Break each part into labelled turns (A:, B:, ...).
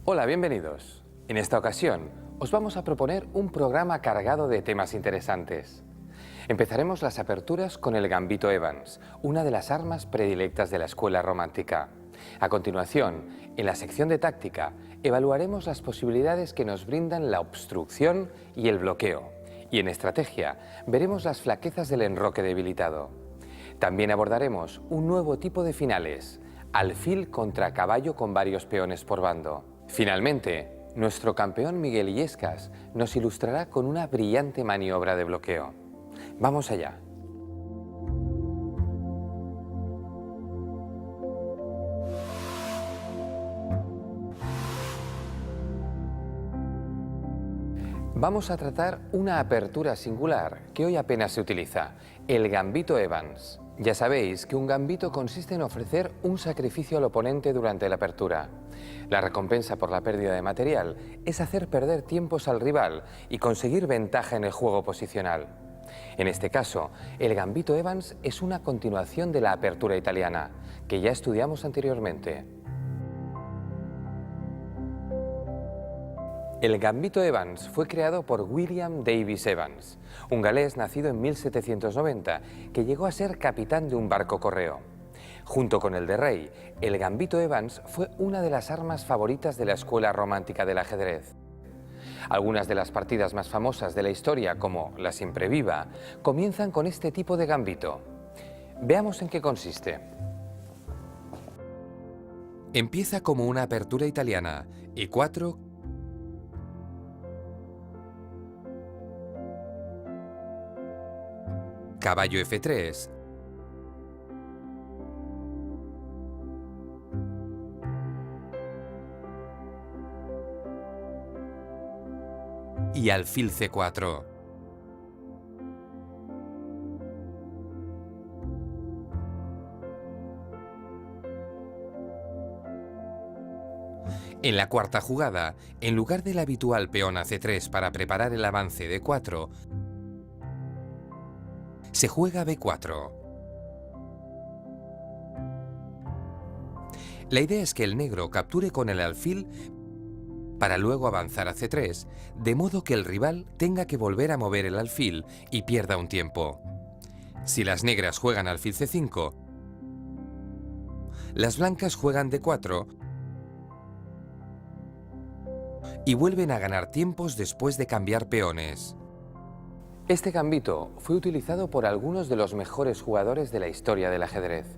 A: Hola, bienvenidos. En esta ocasión os vamos a proponer un programa cargado de temas interesantes. Empezaremos las aperturas con el Gambito Evans, una de las armas predilectas de la escuela romántica. A continuación, en la sección de táctica, evaluaremos las posibilidades que nos brindan la obstrucción y el bloqueo. Y en estrategia, veremos las flaquezas del enroque debilitado. También abordaremos un nuevo tipo de finales, alfil contra caballo con varios peones por bando. Finalmente, nuestro campeón Miguel Illescas nos ilustrará con una brillante maniobra de bloqueo. Vamos allá. Vamos a tratar una apertura singular que hoy apenas se utiliza, el Gambito Evans. Ya sabéis que un gambito consiste en ofrecer un sacrificio al oponente durante la apertura. La recompensa por la pérdida de material es hacer perder tiempos al rival y conseguir ventaja en el juego posicional. En este caso, el Gambito Evans es una continuación de la apertura italiana, que ya estudiamos anteriormente. El Gambito Evans fue creado por William Davis Evans, un galés nacido en 1790 que llegó a ser capitán de un barco correo. Junto con el de rey, el Gambito Evans fue una de las armas favoritas de la escuela romántica del ajedrez. Algunas de las partidas más famosas de la historia, como la Siempre Viva, comienzan con este tipo de gambito. Veamos en qué consiste. Empieza como una apertura italiana, E4, caballo F3, y alfil C4. En la cuarta jugada, en lugar del habitual peón a C3 para preparar el avance de 4, se juega B4. La idea es que el negro capture con el alfil para luego avanzar a C3, de modo que el rival tenga que volver a mover el alfil y pierda un tiempo. Si las negras juegan alfil C5, las blancas juegan D4 y vuelven a ganar tiempos después de cambiar peones. Este gambito fue utilizado por algunos de los mejores jugadores de la historia del ajedrez.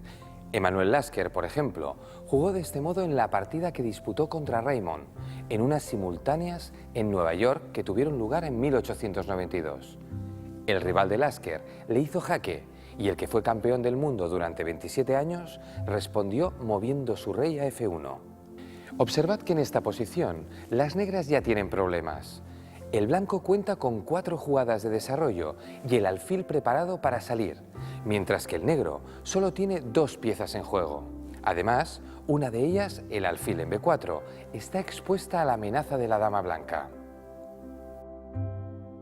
A: Emanuel Lasker, por ejemplo, jugó de este modo en la partida que disputó contra Raymond, en unas simultáneas en Nueva York que tuvieron lugar en 1892. El rival de Lasker le hizo jaque y el que fue campeón del mundo durante 27 años respondió moviendo su rey a F1. Observad que en esta posición las negras ya tienen problemas. El blanco cuenta con 4 jugadas de desarrollo y el alfil preparado para salir, mientras que el negro solo tiene 2 piezas en juego. Además, una de ellas, el alfil en B4, está expuesta a la amenaza de la dama blanca.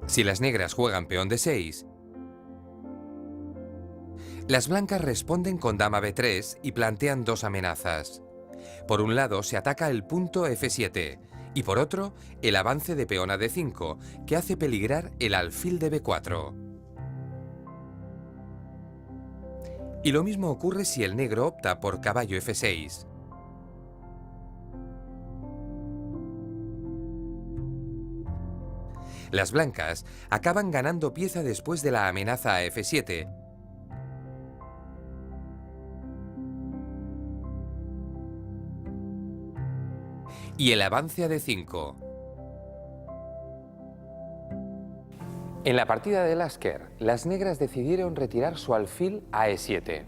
A: Si las negras juegan peón D6, las blancas responden con dama B3 y plantean 2 amenazas. Por un lado se ataca el punto F7 y por otro el avance de peón a D5 que hace peligrar el alfil de B4. Y lo mismo ocurre si el negro opta por caballo F6. Las blancas acaban ganando pieza después de la amenaza a F7. Y el avance a D5. En la partida de Lasker, las negras decidieron retirar su alfil a E7.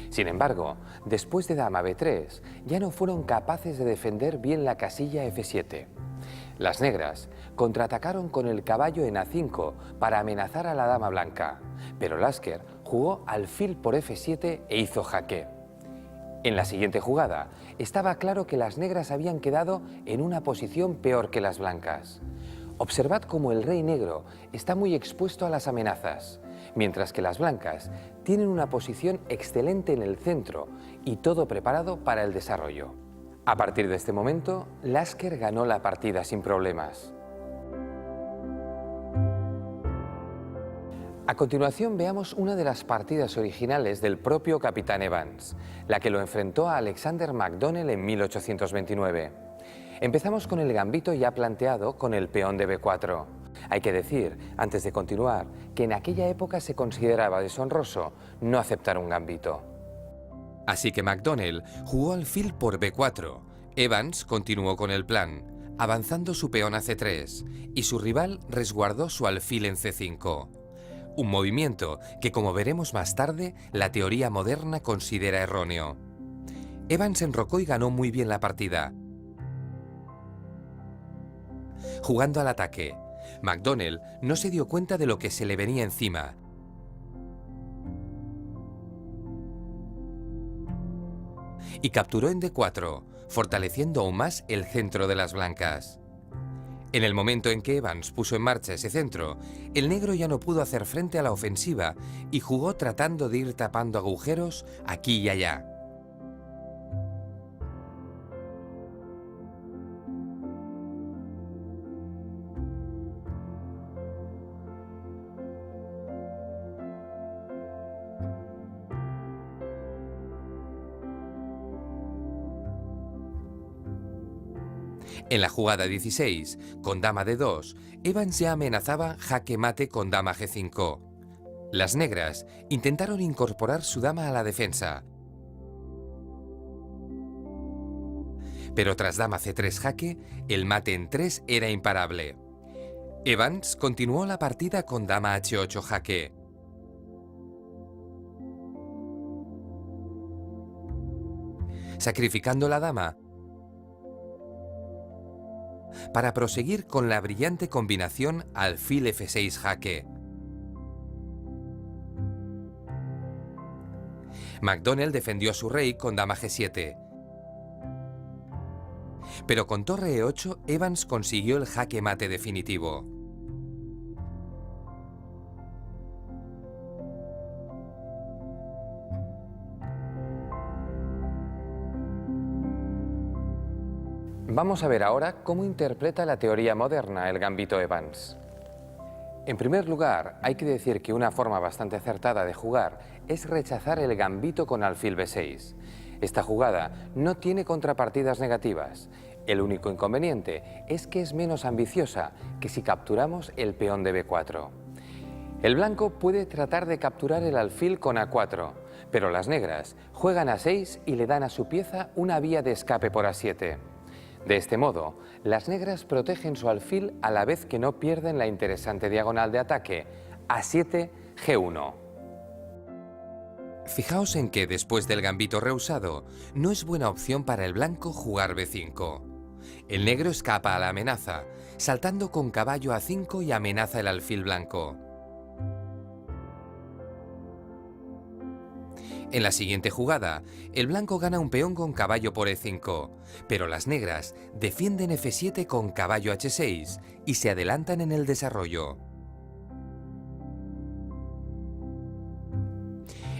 A: Sin embargo, después de dama B3, ya no fueron capaces de defender bien la casilla F7. Las negras contraatacaron con el caballo en A5 para amenazar a la dama blanca, pero Lasker jugó alfil por F7 e hizo jaque. En la siguiente jugada, estaba claro que las negras habían quedado en una posición peor que las blancas. Observad cómo el rey negro está muy expuesto a las amenazas, mientras que las blancas tienen una posición excelente en el centro y todo preparado para el desarrollo. A partir de este momento, Lasker ganó la partida sin problemas. A continuación veamos una de las partidas originales del propio Capitán Evans, la que lo enfrentó a Alexander McDonnell en 1829. Empezamos con el gambito ya planteado con el peón de B4. Hay que decir, antes de continuar, que en aquella época se consideraba deshonroso no aceptar un gambito. Así que McDonnell jugó alfil por B4. Evans continuó con el plan, avanzando su peón a C3, y su rival resguardó su alfil en C5. Un movimiento que, como veremos más tarde, la teoría moderna considera erróneo. Evans enrocó y ganó muy bien la partida, jugando al ataque. McDonnell no se dio cuenta de lo que se le venía encima. Y capturó en D4, fortaleciendo aún más el centro de las blancas. En el momento en que Evans puso en marcha ese centro, el negro ya no pudo hacer frente a la ofensiva y jugó tratando de ir tapando agujeros aquí y allá. En la jugada 16, con dama D2, Evans ya amenazaba jaque mate con dama G5. Las negras intentaron incorporar su dama a la defensa, pero tras dama C3 jaque, el mate en 3 era imparable. Evans continuó la partida con dama H8 jaque. Sacrificando la dama para proseguir con la brillante combinación alfil F6 jaque. McDonnell defendió a su rey con dama G7. Pero con torre E8, Evans consiguió el jaque mate definitivo. Vamos a ver ahora cómo interpreta la teoría moderna el gambito Evans. En primer lugar, hay que decir que una forma bastante acertada de jugar es rechazar el gambito con alfil B6. Esta jugada no tiene contrapartidas negativas. El único inconveniente es que es menos ambiciosa que si capturamos el peón de B4. El blanco puede tratar de capturar el alfil con A4, pero las negras juegan A6 y le dan a su pieza una vía de escape por A7. De este modo, las negras protegen su alfil a la vez que no pierden la interesante diagonal de ataque A7, G1. Fijaos en que después del gambito rehusado, no es buena opción para el blanco jugar B5. El negro escapa a la amenaza, saltando con caballo A5 y amenaza el alfil blanco. En la siguiente jugada, el blanco gana un peón con caballo por E5, pero las negras defienden F7 con caballo H6 y se adelantan en el desarrollo.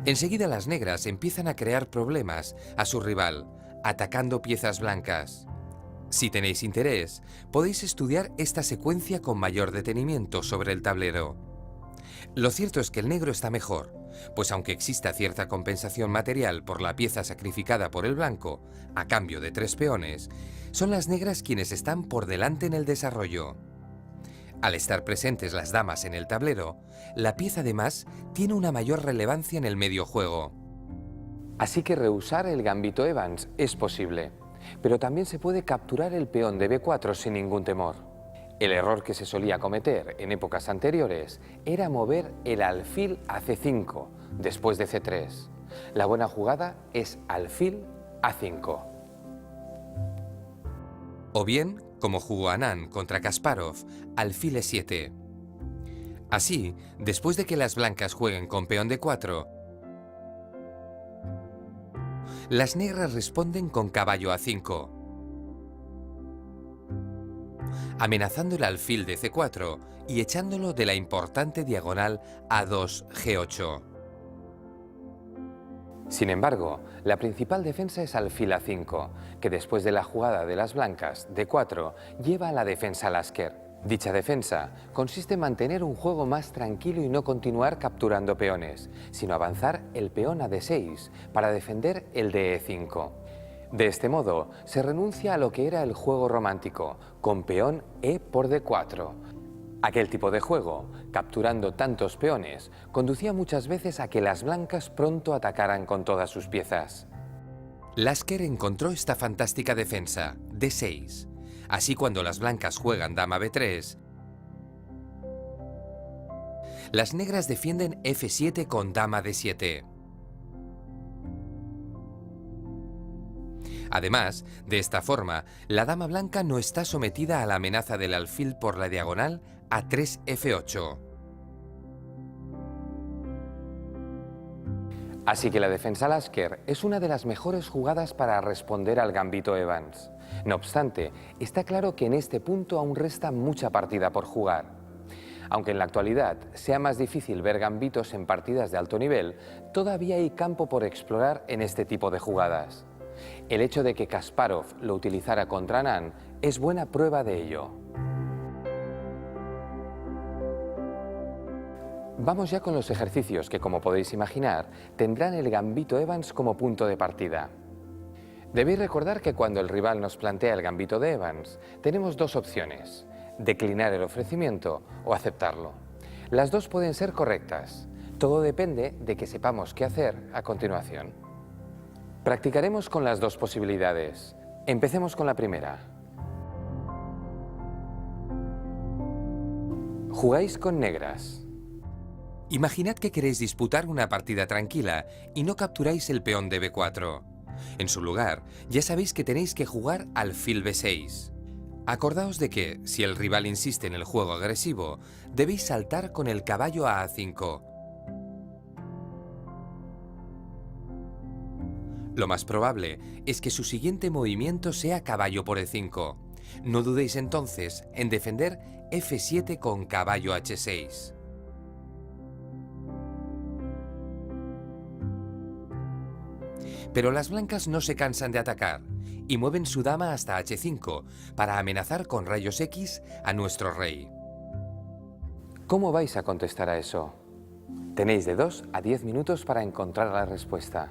A: Enseguida las negras empiezan a crear problemas a su rival, atacando piezas blancas. Si tenéis interés, podéis estudiar esta secuencia con mayor detenimiento sobre el tablero. Lo cierto es que el negro está mejor, pues aunque exista cierta compensación material por la pieza sacrificada por el blanco, a cambio de 3 peones, son las negras quienes están por delante en el desarrollo. Al estar presentes las damas en el tablero, la pieza además tiene una mayor relevancia en el medio juego. Así que rehusar el gambito Evans es posible, pero también se puede capturar el peón de B4 sin ningún temor. El error que se solía cometer en épocas anteriores era mover el alfil a C5 después de C3. La buena jugada es alfil A5. O bien, como jugó Anand contra Kasparov, alfil E7. Así, después de que las blancas jueguen con peón D4, las negras responden con caballo A5, amenazando el alfil de C4 y echándolo de la importante diagonal A2, G8. Sin embargo, la principal defensa es alfil A5, que después de la jugada de las blancas D4 lleva a la defensa Lasker. Dicha defensa consiste en mantener un juego más tranquilo y no continuar capturando peones, sino avanzar el peón a D6 para defender el de E5. De este modo, se renuncia a lo que era el juego romántico, con peón E por D4. Aquel tipo de juego, capturando tantos peones, conducía muchas veces a que las blancas pronto atacaran con todas sus piezas. Lasker encontró esta fantástica defensa, D6. Así, cuando las blancas juegan dama B3, las negras defienden F7 con dama D7. Además, de esta forma, la dama blanca no está sometida a la amenaza del alfil por la diagonal A3 F8. Así que la defensa Lasker es una de las mejores jugadas para responder al gambito Evans. No obstante, está claro que en este punto aún resta mucha partida por jugar. Aunque en la actualidad sea más difícil ver gambitos en partidas de alto nivel, todavía hay campo por explorar en este tipo de jugadas. El hecho de que Kasparov lo utilizara contra Anand es buena prueba de ello. Vamos ya con los ejercicios que, como podéis imaginar, tendrán el gambito Evans como punto de partida. Debéis recordar que cuando el rival nos plantea el gambito de Evans, tenemos dos opciones: declinar el ofrecimiento o aceptarlo. Las dos pueden ser correctas. Todo depende de que sepamos qué hacer a continuación. Practicaremos con las dos posibilidades. Empecemos con la primera. Jugáis con negras. Imaginad que queréis disputar una partida tranquila y no capturáis el peón de B4. En su lugar, ya sabéis que tenéis que jugar alfil B6. Acordaos de que, si el rival insiste en el juego agresivo, debéis saltar con el caballo a A5. Lo más probable es que su siguiente movimiento sea caballo por E5. No dudéis entonces en defender F7 con caballo H6. Pero las blancas no se cansan de atacar y mueven su dama hasta H5 para amenazar con rayos X a nuestro rey. ¿Cómo vais a contestar a eso? Tenéis de 2 a 10 minutos para encontrar la respuesta.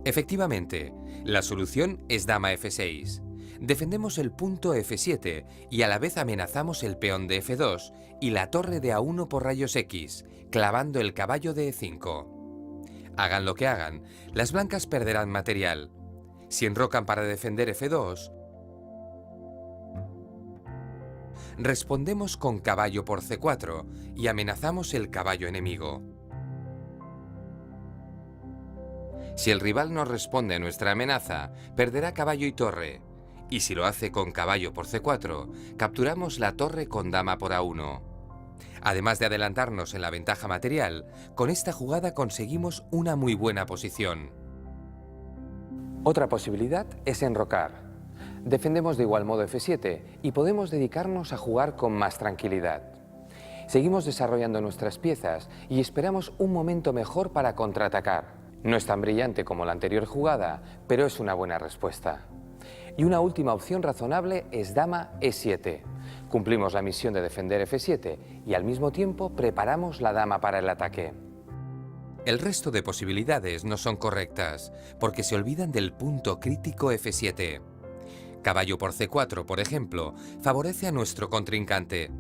A: Efectivamente, la solución es dama F6. Defendemos el punto F7 y a la vez amenazamos el peón de F2 y la torre de A1 por rayos X, clavando el caballo de E5. Hagan lo que hagan, las blancas perderán material. Si enrocan para defender F2, respondemos con caballo por C4 y amenazamos el caballo enemigo. Si el rival no responde a nuestra amenaza, perderá caballo y torre. Y si lo hace con caballo por C4, capturamos la torre con dama por A1. Además de adelantarnos en la ventaja material, con esta jugada conseguimos una muy buena posición. Otra posibilidad es enrocar. Defendemos de igual modo F7 y podemos dedicarnos a jugar con más tranquilidad. Seguimos desarrollando nuestras piezas y esperamos un momento mejor para contraatacar. No es tan brillante como la anterior jugada, pero es una buena respuesta. Y una última opción razonable es dama E7. Cumplimos la misión de defender F7 y al mismo tiempo preparamos la dama para el ataque. El resto de posibilidades no son correctas, porque se olvidan del punto crítico F7. Caballo por C4, por ejemplo, favorece a nuestro contrincante.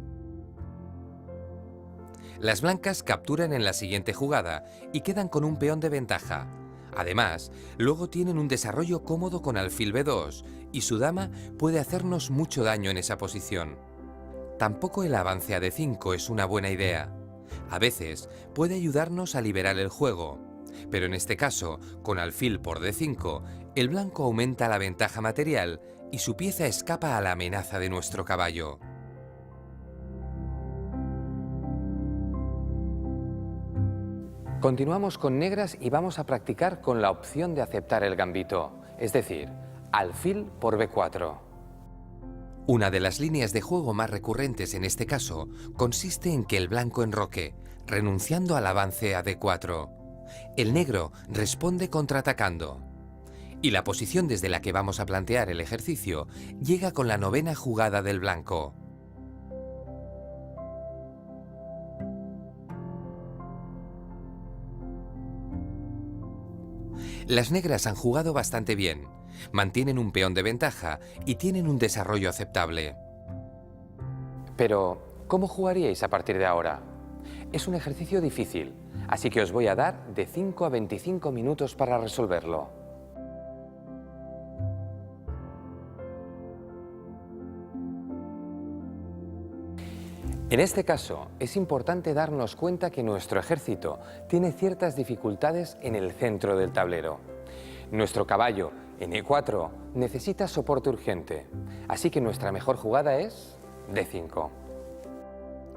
A: Las blancas capturan en la siguiente jugada y quedan con un peón de ventaja. Además, luego tienen un desarrollo cómodo con alfil B2 y su dama puede hacernos mucho daño en esa posición. Tampoco el avance a D5 es una buena idea. A veces puede ayudarnos a liberar el juego, pero en este caso, con alfil por D5, el blanco aumenta la ventaja material y su pieza escapa a la amenaza de nuestro caballo. Continuamos con negras y vamos a practicar con la opción de aceptar el gambito, es decir, alfil por B4. Una de las líneas de juego más recurrentes en este caso consiste en que el blanco enroque, renunciando al avance a D4. El negro responde contraatacando. Y la posición desde la que vamos a plantear el ejercicio llega con la novena jugada del blanco. Las negras han jugado bastante bien, mantienen un peón de ventaja y tienen un desarrollo aceptable. Pero, ¿cómo jugaríais a partir de ahora? Es un ejercicio difícil, así que os voy a dar de 5 a 25 minutos para resolverlo. En este caso, es importante darnos cuenta que nuestro ejército tiene ciertas dificultades en el centro del tablero. Nuestro caballo en E4 necesita soporte urgente, así que nuestra mejor jugada es D5.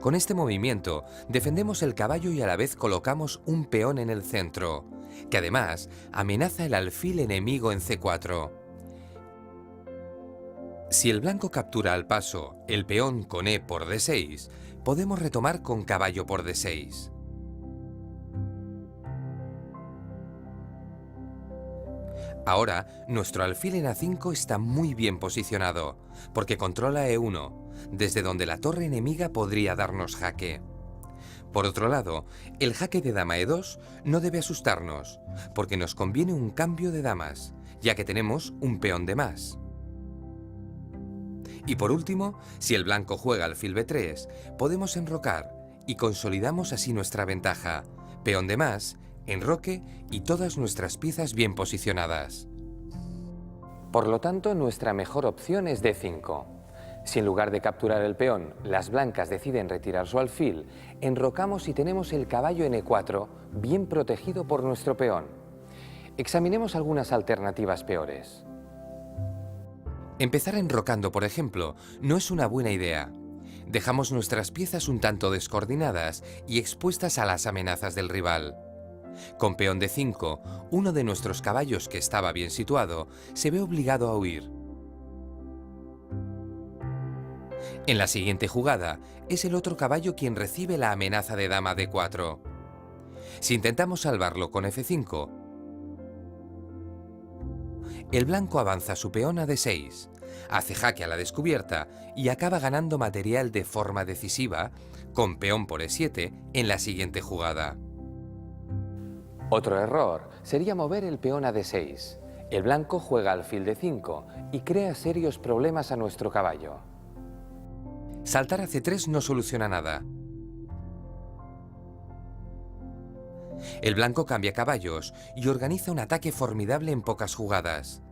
A: Con este movimiento defendemos el caballo y a la vez colocamos un peón en el centro, que además amenaza el alfil enemigo en C4. Si el blanco captura al paso el peón con E por D6, podemos retomar con caballo por D6. Ahora, nuestro alfil en A5 está muy bien posicionado, porque controla E1, desde donde la torre enemiga podría darnos jaque. Por otro lado, el jaque de dama E2 no debe asustarnos, porque nos conviene un cambio de damas, ya que tenemos un peón de más. Y por último, si el blanco juega alfil B3, podemos enrocar y consolidamos así nuestra ventaja, peón de más, enroque y todas nuestras piezas bien posicionadas. Por lo tanto, nuestra mejor opción es D5. Si en lugar de capturar el peón, las blancas deciden retirar su alfil, enrocamos y tenemos el caballo en E4 bien protegido por nuestro peón. Examinemos algunas alternativas peores. Empezar enrocando, por ejemplo, no es una buena idea. Dejamos nuestras piezas un tanto descoordinadas y expuestas a las amenazas del rival. Con peón de 5, uno de nuestros caballos que estaba bien situado se ve obligado a huir. En la siguiente jugada, es el otro caballo quien recibe la amenaza de dama D4. Si intentamos salvarlo con F5, el blanco avanza su peón a D6, hace jaque a la descubierta y acaba ganando material de forma decisiva con peón por E7 en la siguiente jugada. Otro error sería mover el peón a D6. El blanco juega alfil D5 y crea serios problemas a nuestro caballo. Saltar a C3 no soluciona nada. El blanco cambia caballos y organiza un ataque formidable en pocas jugadas,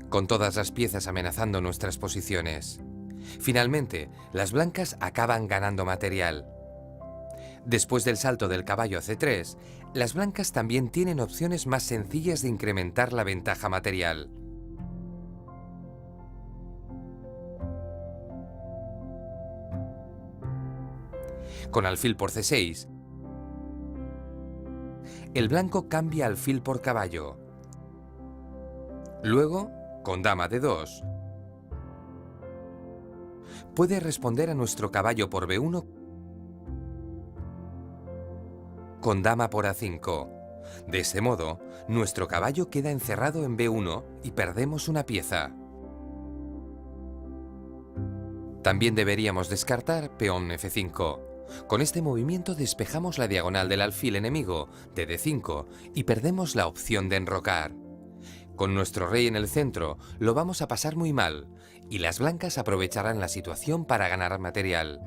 A: con todas las piezas amenazando nuestras posiciones. Finalmente, las blancas acaban ganando material. Después del salto del caballo a C3, las blancas también tienen opciones más sencillas de incrementar la ventaja material. Con alfil por C6, el blanco cambia alfil por caballo. Luego, con dama D2, puede responder a nuestro caballo por B1 con dama por A5. De este modo, nuestro caballo queda encerrado en B1 y perdemos una pieza. También deberíamos descartar peón F5. Con este movimiento despejamos la diagonal del alfil enemigo de D5 y perdemos la opción de enrocar. Con nuestro rey en el centro lo vamos a pasar muy mal y las blancas aprovecharán la situación para ganar material.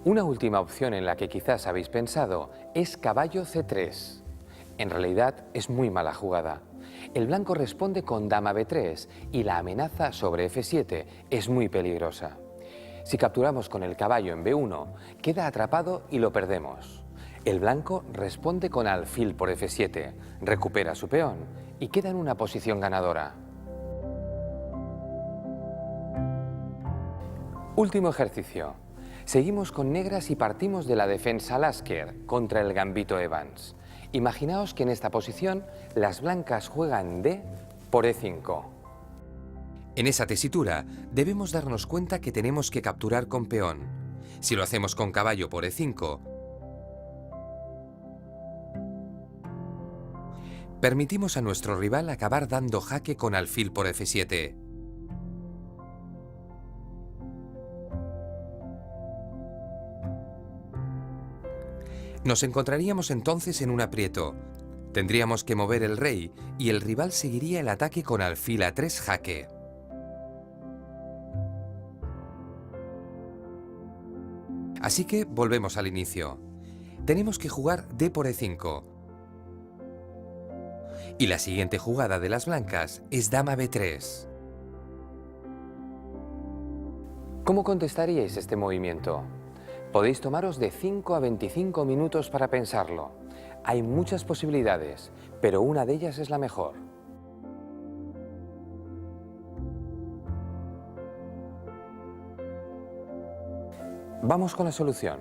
A: Una última opción en la que quizás habéis pensado es caballo C3. En realidad es muy mala jugada. El blanco responde con dama B3 y la amenaza sobre F7 es muy peligrosa. Si capturamos con el caballo en B1, queda atrapado y lo perdemos. El blanco responde con alfil por F7, recupera su peón y queda en una posición ganadora. Último ejercicio. Seguimos con negras y partimos de la defensa Lasker contra el gambito Evans. Imaginaos que en esta posición las blancas juegan D por E5. En esa tesitura debemos darnos cuenta que tenemos que capturar con peón. Si lo hacemos con caballo por E5, permitimos a nuestro rival acabar dando jaque con alfil por F7. Nos encontraríamos entonces en un aprieto. Tendríamos que mover el rey y el rival seguiría el ataque con alfil A3 jaque. Así que volvemos al inicio. Tenemos que jugar D por E5. Y la siguiente jugada de las blancas es dama B3. ¿Cómo contestaríais este movimiento? Podéis tomaros de 5 a 25 minutos para pensarlo. Hay muchas posibilidades, pero una de ellas es la mejor. Vamos con la solución.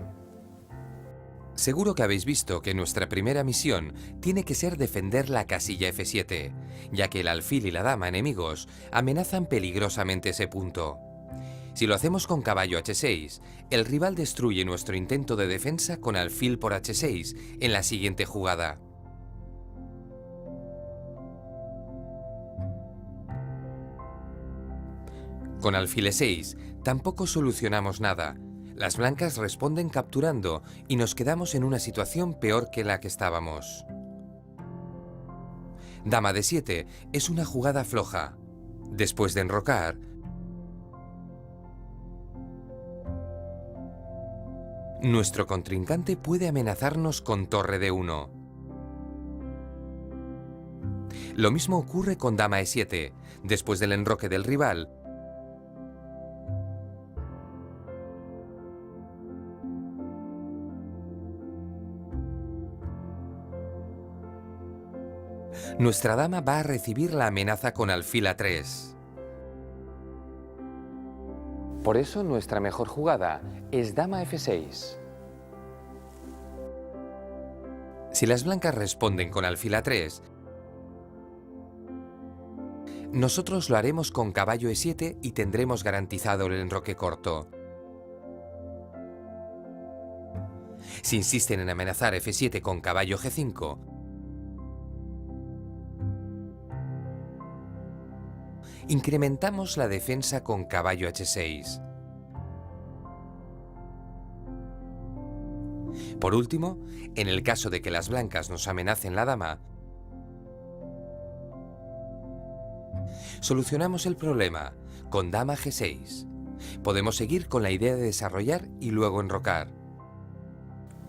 A: Seguro que habéis visto que nuestra primera misión tiene que ser defender la casilla F7, ya que el alfil y la dama enemigos amenazan peligrosamente ese punto. Si lo hacemos con caballo H6, el rival destruye nuestro intento de defensa con alfil por H6 en la siguiente jugada. Con alfil E6 tampoco solucionamos nada. Las blancas responden capturando y nos quedamos en una situación peor que la que estábamos. Dama D7 es una jugada floja. Después de enrocar, nuestro contrincante puede amenazarnos con torre D1. Lo mismo ocurre con dama E7. Después del enroque del rival, nuestra dama va a recibir la amenaza con alfil A3. Por eso nuestra mejor jugada es dama F6. Si las blancas responden con alfil A3, nosotros lo haremos con caballo E7 y tendremos garantizado el enroque corto. Si insisten en amenazar F7 con caballo G5, incrementamos la defensa con caballo H6. Por último, en el caso de que las blancas nos amenacen la dama, solucionamos el problema con dama G6. Podemos seguir con la idea de desarrollar y luego enrocar.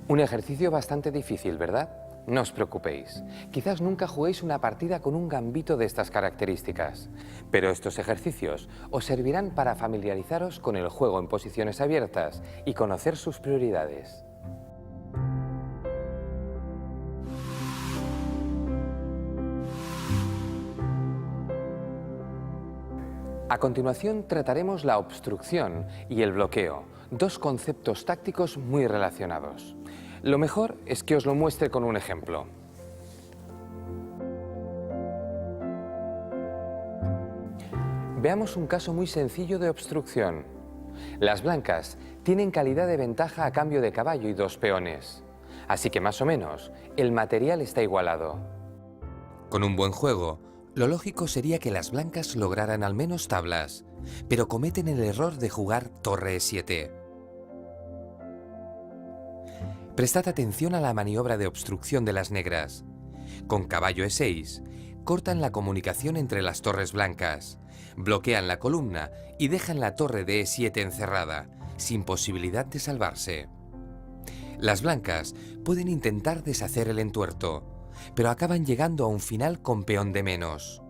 A: Un ejercicio bastante difícil, ¿verdad? No os preocupéis, quizás nunca juguéis una partida con un gambito de estas características, pero estos ejercicios os servirán para familiarizaros con el juego en posiciones abiertas y conocer sus prioridades. A continuación trataremos la obstrucción y el bloqueo, dos conceptos tácticos muy relacionados. Lo mejor es que os lo muestre con un ejemplo. Veamos un caso muy sencillo de obstrucción. Las blancas tienen calidad de ventaja a cambio de caballo y dos peones. Así que más o menos, el material está igualado. Con un buen juego, lo lógico sería que las blancas lograran al menos tablas, pero cometen el error de jugar torre E7. Prestad atención a la maniobra de obstrucción de las negras. Con caballo E6, cortan la comunicación entre las torres blancas, bloquean la columna y dejan la torre de E7 encerrada, sin posibilidad de salvarse. Las blancas pueden intentar deshacer el entuerto, pero acaban llegando a un final con peón de menos.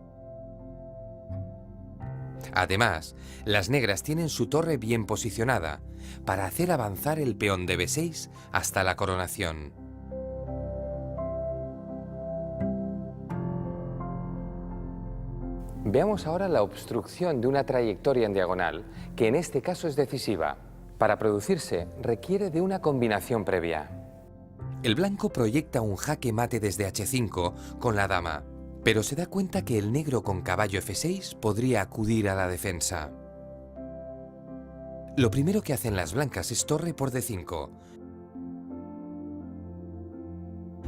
A: Además, las negras tienen su torre bien posicionada para hacer avanzar el peón de B6 hasta la coronación. Veamos ahora la obstrucción de una trayectoria en diagonal, que en este caso es decisiva. Para producirse, requiere de una combinación previa. El blanco proyecta un jaque mate desde h5 con la dama, pero se da cuenta que el negro con caballo f6 podría acudir a la defensa. Lo primero que hacen las blancas es torre por d5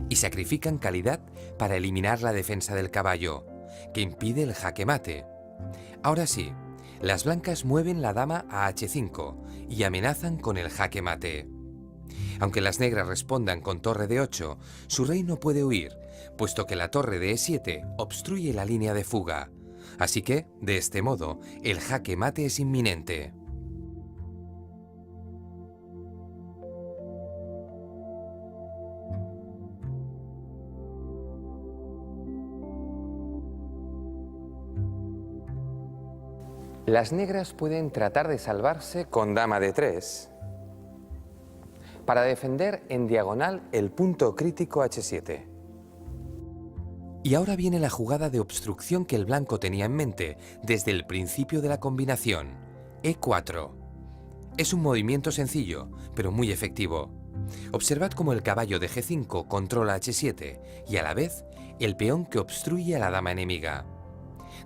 A: y sacrifican calidad para eliminar la defensa del caballo, que impide el jaque mate. Ahora sí, las blancas mueven la dama a h5 y amenazan con el jaque mate. Aunque las negras respondan con torre de 8, su rey no puede huir, puesto que la torre de e7 obstruye la línea de fuga. Así que, de este modo, el jaque mate es inminente. Las negras pueden tratar de salvarse con dama de 3 para defender en diagonal el punto crítico h7. Y ahora viene la jugada de obstrucción que el blanco tenía en mente desde el principio de la combinación, e4. Es un movimiento sencillo, pero muy efectivo. Observad cómo el caballo de g5 controla h7 y a la vez el peón que obstruye a la dama enemiga.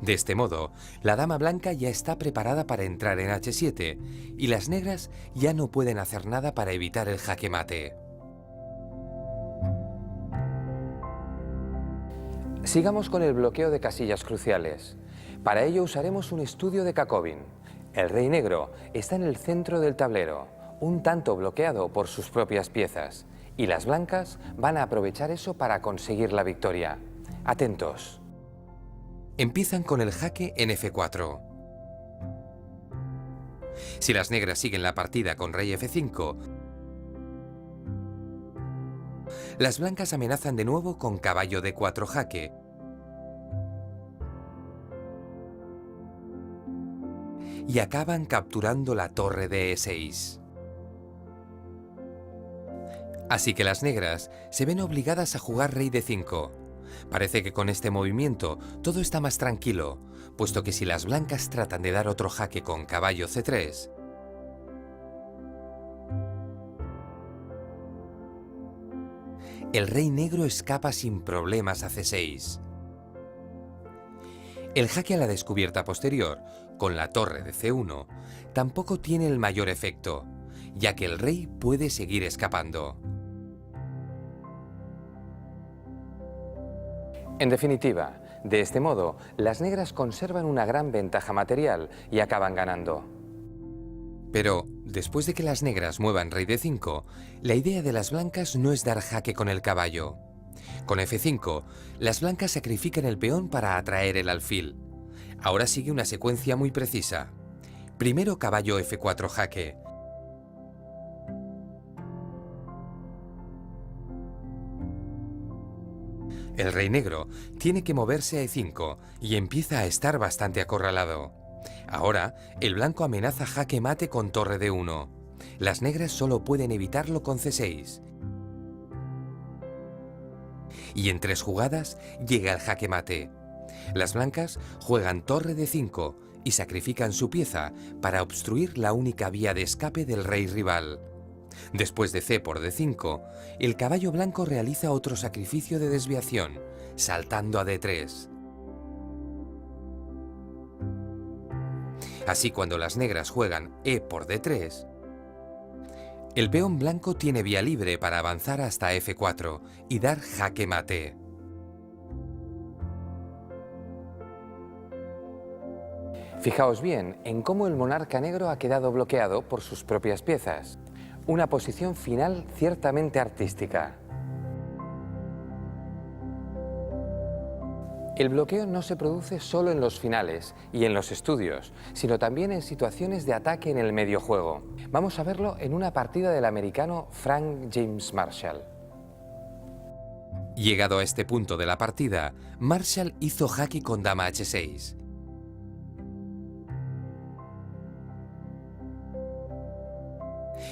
A: De este modo, la dama blanca ya está preparada para entrar en h7 y las negras ya no pueden hacer nada para evitar el jaque mate. Sigamos con el bloqueo de casillas cruciales. Para ello usaremos un estudio de Cacobbin. El rey negro está en el centro del tablero, un tanto bloqueado por sus propias piezas, y las blancas van a aprovechar eso para conseguir la victoria. Atentos. Empiezan con el jaque en f4. Si las negras siguen la partida con rey f5, las blancas amenazan de nuevo con caballo d4 jaque. Y acaban capturando la torre de e6. Así que las negras se ven obligadas a jugar rey d5. Parece que con este movimiento todo está más tranquilo, puesto que si las blancas tratan de dar otro jaque con caballo c3, el rey negro escapa sin problemas a c6. El jaque a la descubierta posterior, con la torre de c1, tampoco tiene el mayor efecto, ya que el rey puede seguir escapando. En definitiva, de este modo, las negras conservan una gran ventaja material y acaban ganando. Pero, después de que las negras muevan rey d5, la idea de las blancas no es dar jaque con el caballo. Con f5, las blancas sacrifican el peón para atraer el alfil. Ahora sigue una secuencia muy precisa. Primero caballo f4 jaque. El rey negro tiene que moverse a e5 y empieza a estar bastante acorralado. Ahora, el blanco amenaza jaque mate con torre d1. Las negras solo pueden evitarlo con c6. Y en 3 jugadas llega el jaque mate. Las blancas juegan torre d5 y sacrifican su pieza para obstruir la única vía de escape del rey rival. Después de c por d5, el caballo blanco realiza otro sacrificio de desviación, saltando a d3. Así, cuando las negras juegan e por d3, el peón blanco tiene vía libre para avanzar hasta f4 y dar jaque mate. Fijaos bien en cómo el monarca negro ha quedado bloqueado por sus propias piezas. Una posición final ciertamente artística. El bloqueo no se produce solo en los finales y en los estudios, sino también en situaciones de ataque en el medio juego. Vamos a verlo en una partida del americano Frank James Marshall. Llegado a este punto de la partida, Marshall hizo jaque con dama h6.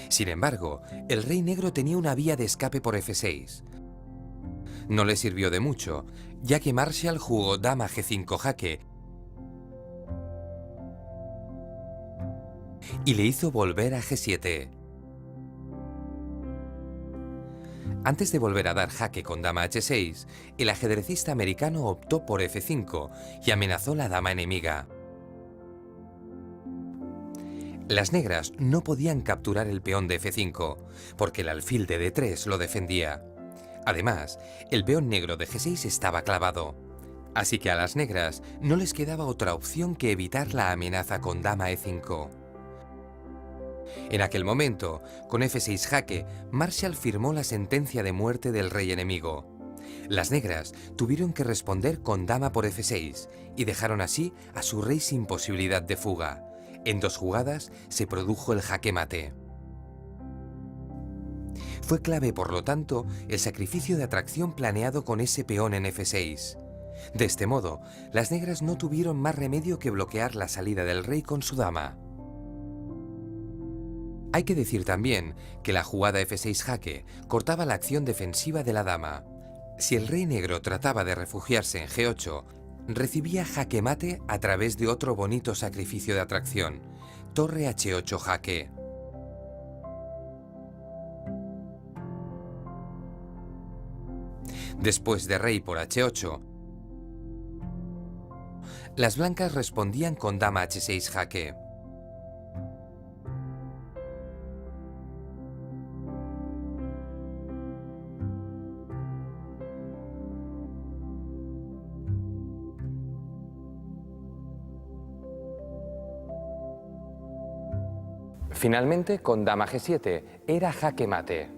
A: Sin embargo, el rey negro tenía una vía de escape por f6. No le sirvió de mucho, ya que Marshall jugó dama g5 jaque y le hizo volver a g7. Antes de volver a dar jaque con dama h6, el ajedrecista americano optó por f5 y amenazó la dama enemiga. Las negras no podían capturar el peón de f5, porque el alfil de d3 lo defendía. Además, el peón negro de g6 estaba clavado. Así que a las negras no les quedaba otra opción que evitar la amenaza con dama e5. En aquel momento, con f6 jaque, Marshall firmó la sentencia de muerte del rey enemigo. Las negras tuvieron que responder con dama por f6 y dejaron así a su rey sin posibilidad de fuga. En 2 jugadas se produjo el jaque mate. Fue clave, por lo tanto, el sacrificio de atracción planeado con ese peón en f6. De este modo, las negras no tuvieron más remedio que bloquear la salida del rey con su dama. Hay que decir también que la jugada f6 jaque cortaba la acción defensiva de la dama. Si el rey negro trataba de refugiarse en g8, recibía jaque mate a través de otro bonito sacrificio de atracción, torre h8 jaque. Después de rey por h8, las blancas respondían con dama h6 jaque. Finalmente, con dama g7, era jaque mate.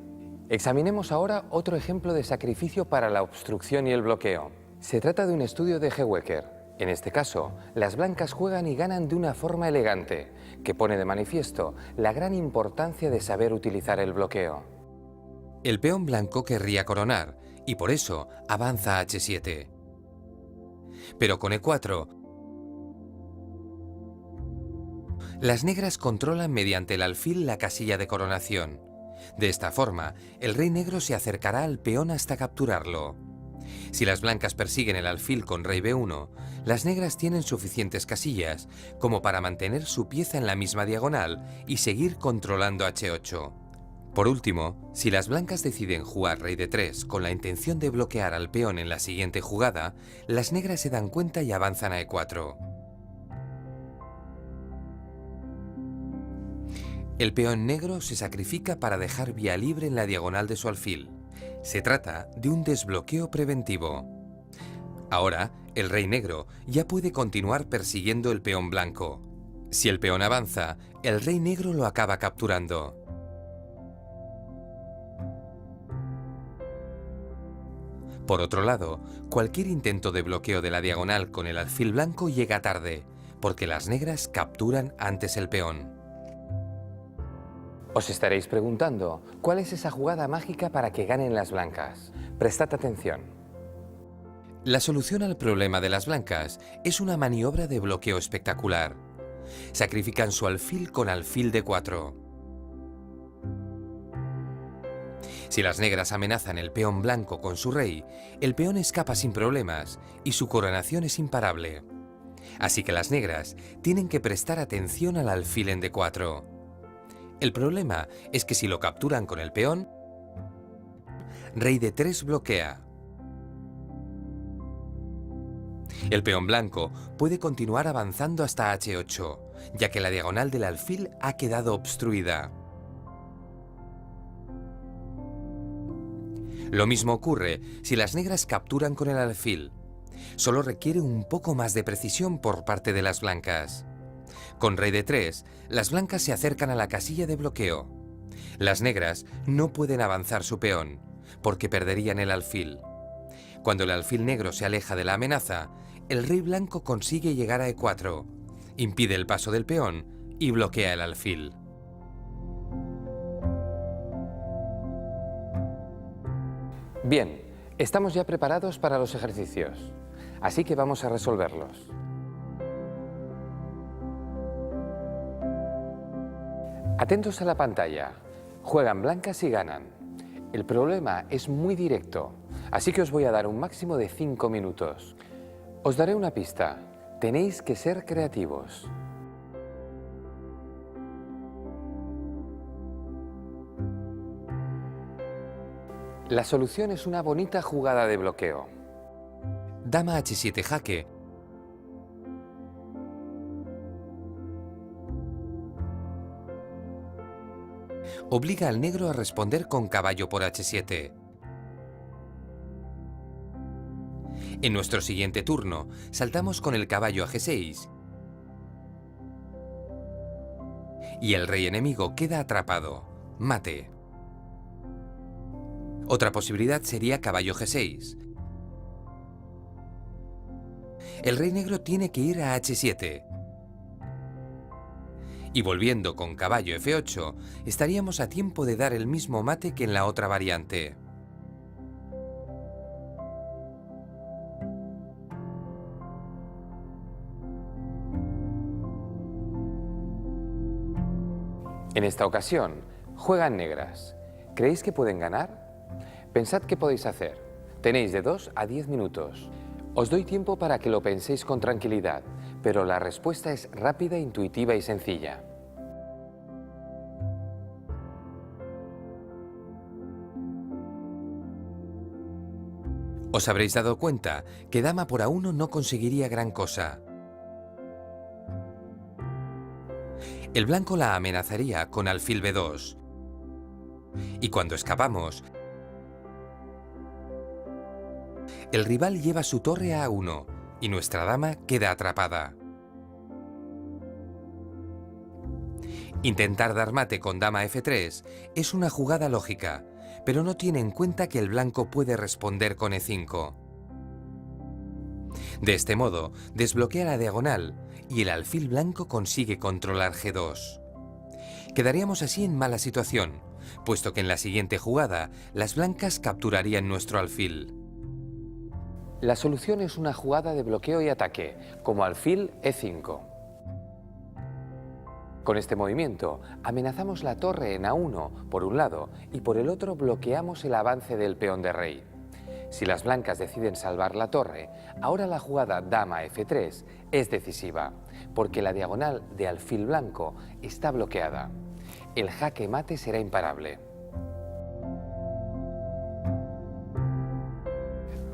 A: Examinemos ahora otro ejemplo de sacrificio para la obstrucción y el bloqueo. Se trata de un estudio de Hewecker. En este caso, las blancas juegan y ganan de una forma elegante, que pone de manifiesto la gran importancia de saber utilizar el bloqueo. El peón blanco querría coronar, y por eso avanza a h7. Pero con e4, las negras controlan mediante el alfil la casilla de coronación. De esta forma, el rey negro se acercará al peón hasta capturarlo. Si las blancas persiguen el alfil con rey b1, las negras tienen suficientes casillas como para mantener su pieza en la misma diagonal y seguir controlando h8. Por último, si las blancas deciden jugar rey d3 con la intención de bloquear al peón en la siguiente jugada, las negras se dan cuenta y avanzan a e4. El peón negro se sacrifica para dejar vía libre en la diagonal de su alfil. Se trata de un desbloqueo preventivo. Ahora, el rey negro ya puede continuar persiguiendo el peón blanco. Si el peón avanza, el rey negro lo acaba capturando. Por otro lado, cualquier intento de bloqueo de la diagonal con el alfil blanco llega tarde, porque las negras capturan antes el peón. Os estaréis preguntando, ¿cuál es esa jugada mágica para que ganen las blancas? Prestad atención. La solución al problema de las blancas es una maniobra de bloqueo espectacular. Sacrifican su alfil con alfil de 4. Si las negras amenazan el peón blanco con su rey, el peón escapa sin problemas y su coronación es imparable. Así que las negras tienen que prestar atención al alfil en d4. El problema es que si lo capturan con el peón, rey d3 bloquea. El peón blanco puede continuar avanzando hasta h8, ya que la diagonal del alfil ha quedado obstruida. Lo mismo ocurre si las negras capturan con el alfil. Solo requiere un poco más de precisión por parte de las blancas. Con rey d3, las blancas se acercan a la casilla de bloqueo. Las negras no pueden avanzar su peón, porque perderían el alfil. Cuando el alfil negro se aleja de la amenaza, el rey blanco consigue llegar a e4, impide el paso del peón y bloquea el alfil. Bien, estamos ya preparados para los ejercicios, así que vamos a resolverlos. Atentos a la pantalla. Juegan blancas y ganan. El problema es muy directo, así que os voy a dar un máximo de 5 minutos. Os daré una pista. Tenéis que ser creativos. La solución es una bonita jugada de bloqueo. Dama h7 jaque. Obliga al negro a responder con caballo por h7. En nuestro siguiente turno, saltamos con el caballo a g6 y el rey enemigo queda atrapado. Mate. Otra posibilidad sería caballo g6. El rey negro tiene que ir a h7. Y volviendo con caballo f8, estaríamos a tiempo de dar el mismo mate que en la otra variante. En esta ocasión, juegan negras. ¿Creéis que pueden ganar? Pensad qué podéis hacer. Tenéis de 2 a 10 minutos. Os doy tiempo para que lo penséis con tranquilidad, pero la respuesta es rápida, intuitiva y sencilla. Os habréis dado cuenta que dama por a1 no conseguiría gran cosa. El blanco la amenazaría con alfil b2. Y cuando escapamos, el rival lleva su torre a a1 y nuestra dama queda atrapada. Intentar dar mate con dama f3 es una jugada lógica, pero no tiene en cuenta que el blanco puede responder con e5. De este modo, desbloquea la diagonal y el alfil blanco consigue controlar g2. Quedaríamos así en mala situación, puesto que en la siguiente jugada las blancas capturarían nuestro alfil. La solución es una jugada de bloqueo y ataque, como alfil e5. Con este movimiento amenazamos la torre en a1 por un lado y por el otro bloqueamos el avance del peón de rey. Si las blancas deciden salvar la torre, ahora la jugada dama f3 es decisiva, porque la diagonal de alfil blanco está bloqueada. El jaque mate será imparable.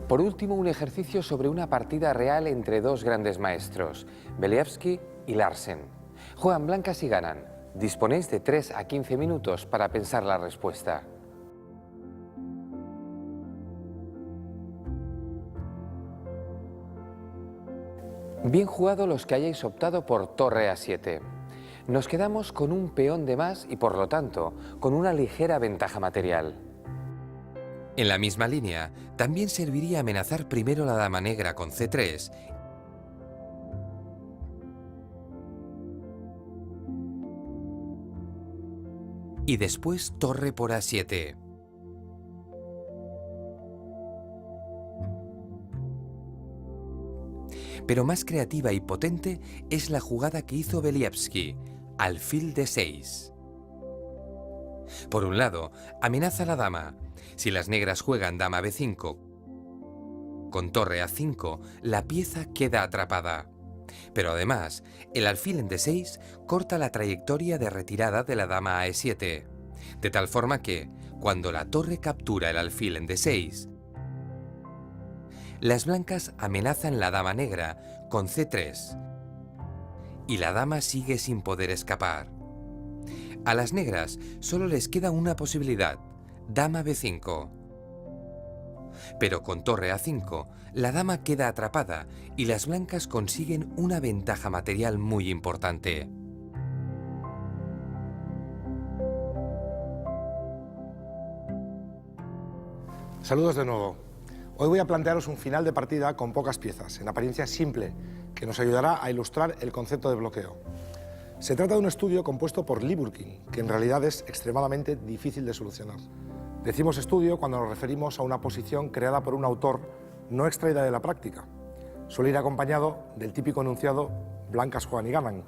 A: Por último, un ejercicio sobre una partida real entre dos grandes maestros, Beliavsky y Larsen. Juegan blancas y ganan. Disponéis de 3 a 15 minutos para pensar la respuesta. Bien jugado los que hayáis optado por torre a7. Nos quedamos con un peón de más y por lo tanto con una ligera ventaja material. En la misma línea, también serviría amenazar primero la dama negra con c3 y después torre por a7. Pero más creativa y potente es la jugada que hizo Beliavsky, alfil d6. Por un lado, amenaza a la dama. Si las negras juegan dama b5 con torre a5, la pieza queda atrapada. Pero además, el alfil en d6 corta la trayectoria de retirada de la dama a e7, de tal forma que, cuando la torre captura el alfil en d6, las blancas amenazan la dama negra con c3 y la dama sigue sin poder escapar. A las negras solo les queda una posibilidad, dama b5. Pero con torre a5, la dama queda atrapada y las blancas consiguen una ventaja material muy importante.
B: Saludos de nuevo. Hoy voy a plantearos un final de partida con pocas piezas, en apariencia simple, que nos ayudará a ilustrar el concepto de bloqueo. Se trata de un estudio compuesto por Lee Burkin, que en realidad es extremadamente difícil de solucionar. Decimos estudio cuando nos referimos a una posición creada por un autor no extraída de la práctica. Suele ir acompañado del típico enunciado blancas juegan y ganan.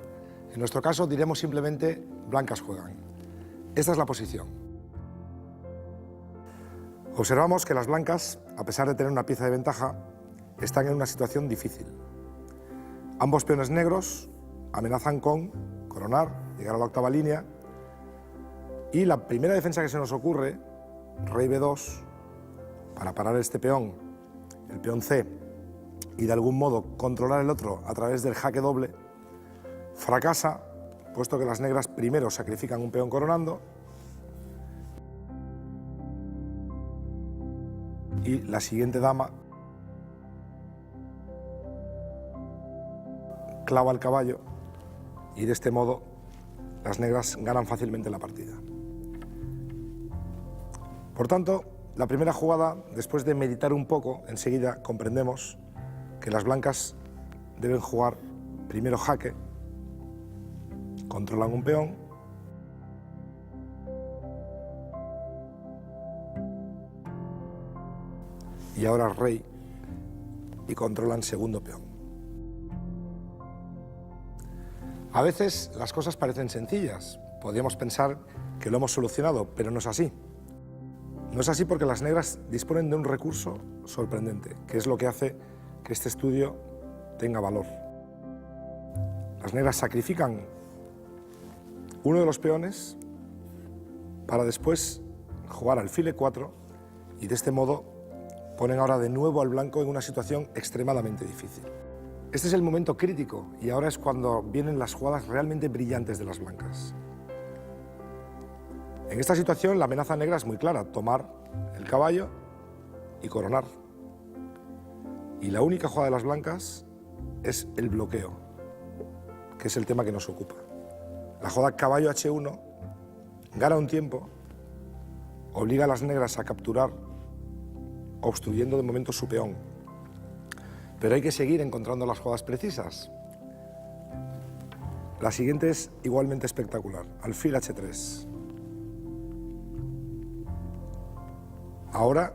B: En nuestro caso diremos simplemente blancas juegan. Esta es la posición. Observamos que las blancas, a pesar de tener una pieza de ventaja, están en una situación difícil. Ambos peones negros amenazan con coronar, llegar a la octava línea, y la primera defensa que se nos ocurre, rey b2, para parar este peón, el peón C, y de algún modo controlar el otro a través del jaque doble, fracasa, puesto que las negras primero sacrifican un peón coronando y la siguiente dama clava el caballo y de este modo las negras ganan fácilmente la partida. Por tanto, la primera jugada, después de meditar un poco, enseguida comprendemos que las blancas deben jugar primero jaque, controlan un peón, y ahora rey y controlan segundo peón. A veces las cosas parecen sencillas, podríamos pensar que lo hemos solucionado, pero no es así. No es así porque las negras disponen de un recurso sorprendente, que es lo que hace que este estudio tenga valor. Las negras sacrifican uno de los peones para después jugar alfil E4 y de este modo ponen ahora de nuevo al blanco en una situación extremadamente difícil. Este es el momento crítico y ahora es cuando vienen las jugadas realmente brillantes de las blancas. En esta situación la amenaza negra es muy clara, tomar el caballo y coronar. Y la única jugada de las blancas es el bloqueo, que es el tema que nos ocupa. La jugada caballo H1 gana un tiempo, obliga a las negras a capturar, obstruyendo de momento su peón. Pero hay que seguir encontrando las jugadas precisas. La siguiente es igualmente espectacular, alfil H3. Ahora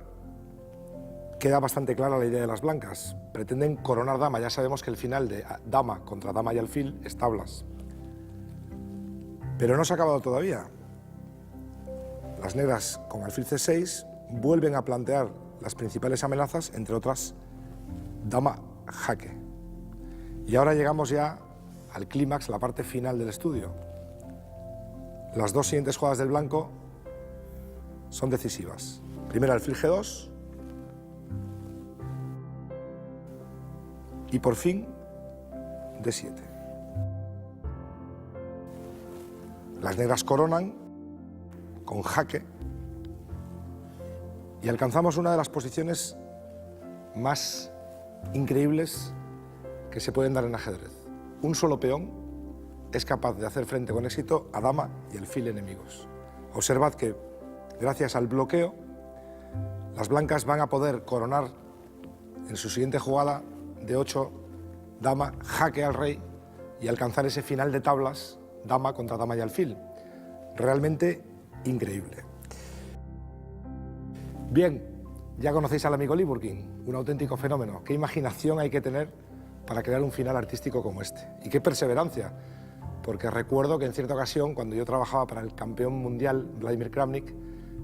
B: queda bastante clara la idea de las blancas. Pretenden coronar dama, ya sabemos que el final de dama contra dama y alfil es tablas. Pero no se ha acabado todavía. Las negras con alfil C6 vuelven a plantear las principales amenazas, entre otras, dama jaque. Y ahora llegamos ya al clímax, la parte final del estudio. Las dos siguientes jugadas del blanco son decisivas. Primero alfil G2 y por fin D7. Las negras coronan con jaque y alcanzamos una de las posiciones más increíbles que se pueden dar en ajedrez. Un solo peón es capaz de hacer frente con éxito a dama y alfil enemigos. Observad que gracias al bloqueo las blancas van a poder coronar en su siguiente jugada de 8 dama, jaque al rey y alcanzar ese final de tablas dama contra dama y alfil. Realmente increíble. Bien, ya conocéis al amigo Liburkin, un auténtico fenómeno. Qué imaginación hay que tener para crear un final artístico como este. Y qué perseverancia, porque recuerdo que en cierta ocasión, cuando yo trabajaba para el campeón mundial Vladimir Kramnik,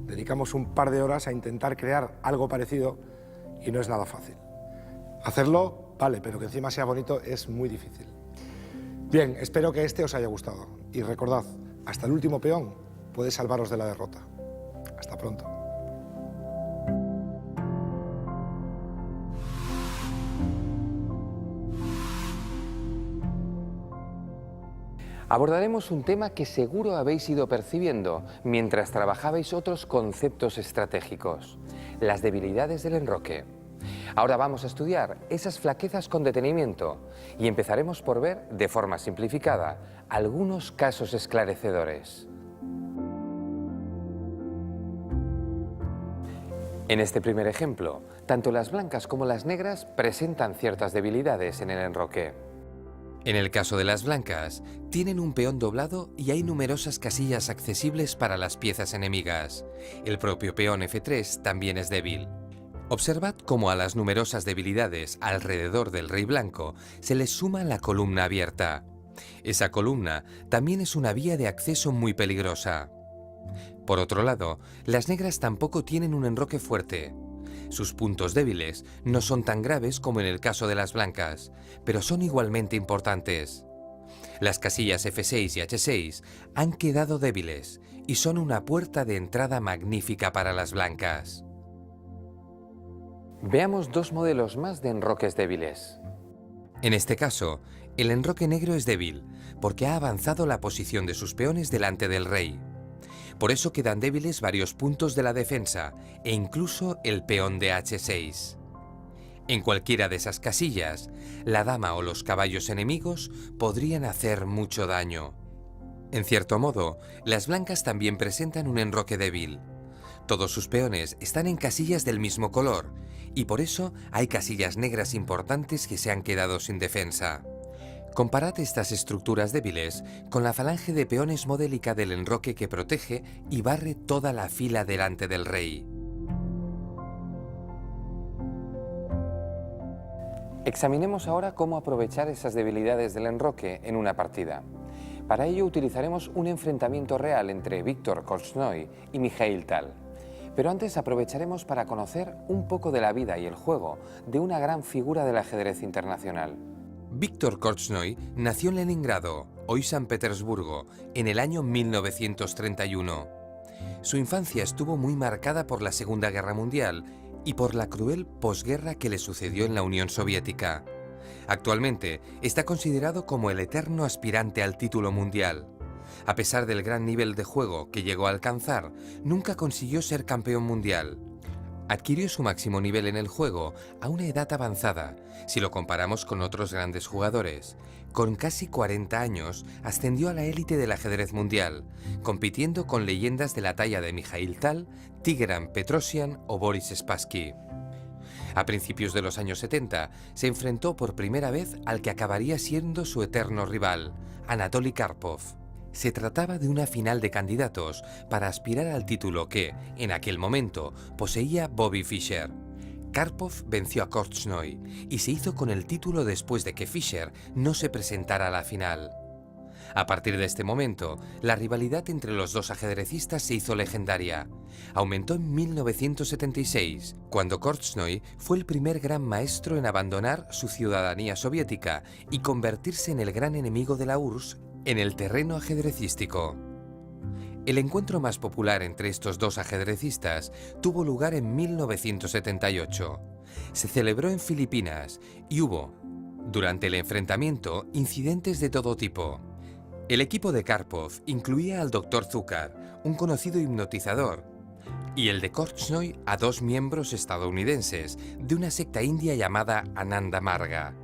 B: dedicamos un par de horas a intentar crear algo parecido y no es nada fácil. Hacerlo, vale, pero que encima sea bonito es muy difícil. Bien, espero que este os haya gustado. Y recordad, hasta el último peón puede salvaros de la derrota. Hasta pronto.
A: Abordaremos un tema que seguro habéis ido percibiendo mientras trabajabais otros conceptos estratégicos, las debilidades del enroque. Ahora vamos a estudiar esas flaquezas con detenimiento y empezaremos por ver, de forma simplificada, algunos casos esclarecedores. En este primer ejemplo, tanto las blancas como las negras presentan ciertas debilidades en el enroque. En el caso de las blancas, tienen un peón doblado y hay numerosas casillas accesibles para las piezas enemigas. El propio peón F3 también es débil. Observad cómo a las numerosas debilidades alrededor del rey blanco se les suma la columna abierta. Esa columna también es una vía de acceso muy peligrosa. Por otro lado, las negras tampoco tienen un enroque fuerte. Sus puntos débiles no son tan graves como en el caso de las blancas, pero son igualmente importantes. Las casillas F6 y H6 han quedado débiles y son una puerta de entrada magnífica para las blancas. Veamos dos modelos más de enroques débiles. En este caso, el enroque negro es débil porque ha avanzado la posición de sus peones delante del rey. Por eso quedan débiles varios puntos de la defensa e incluso el peón de h6. En cualquiera de esas casillas, la dama o los caballos enemigos podrían hacer mucho daño. En cierto modo, las blancas también presentan un enroque débil. Todos sus peones están en casillas del mismo color, y por eso hay casillas negras importantes que se han quedado sin defensa. Comparad estas estructuras débiles con la falange de peones modélica del enroque que protege y barre toda la fila delante del rey. Examinemos ahora cómo aprovechar esas debilidades del enroque en una partida. Para ello utilizaremos un enfrentamiento real entre Viktor Korchnoi y Mikhail Tal. Pero antes aprovecharemos para conocer un poco de la vida y el juego de una gran figura del ajedrez internacional. Viktor Korchnoi nació en Leningrado, hoy San Petersburgo, en el año 1931. Su infancia estuvo muy marcada por la Segunda Guerra Mundial y por la cruel posguerra que le sucedió en la Unión Soviética. Actualmente está considerado como el eterno aspirante al título mundial. A pesar del gran nivel de juego que llegó a alcanzar, nunca consiguió ser campeón mundial. Adquirió su máximo nivel en el juego a una edad avanzada, si lo comparamos con otros grandes jugadores. Con casi 40 años, ascendió a la élite del ajedrez mundial, compitiendo con leyendas de la talla de Mikhail Tal, Tigran Petrosian o Boris Spassky. A principios de los años 70, se enfrentó por primera vez al que acabaría siendo su eterno rival, Anatoly Karpov. Se trataba de una final de candidatos para aspirar al título que, en aquel momento, poseía Bobby Fischer. Karpov venció a Korchnoi y se hizo con el título después de que Fischer no se presentara a la final. A partir de este momento, la rivalidad entre los dos ajedrecistas se hizo legendaria. Aumentó en 1976, cuando Korchnoi fue el primer gran maestro en abandonar su ciudadanía soviética y convertirse en el gran enemigo de la URSS en el terreno ajedrecístico. El encuentro más popular entre estos dos ajedrecistas tuvo lugar en 1978. Se celebró en Filipinas y hubo, durante el enfrentamiento, incidentes de todo tipo. El equipo de Karpov incluía al Dr. Zucker, un conocido hipnotizador, y el de Korchnoi a dos miembros estadounidenses de una secta india llamada Ananda Marga.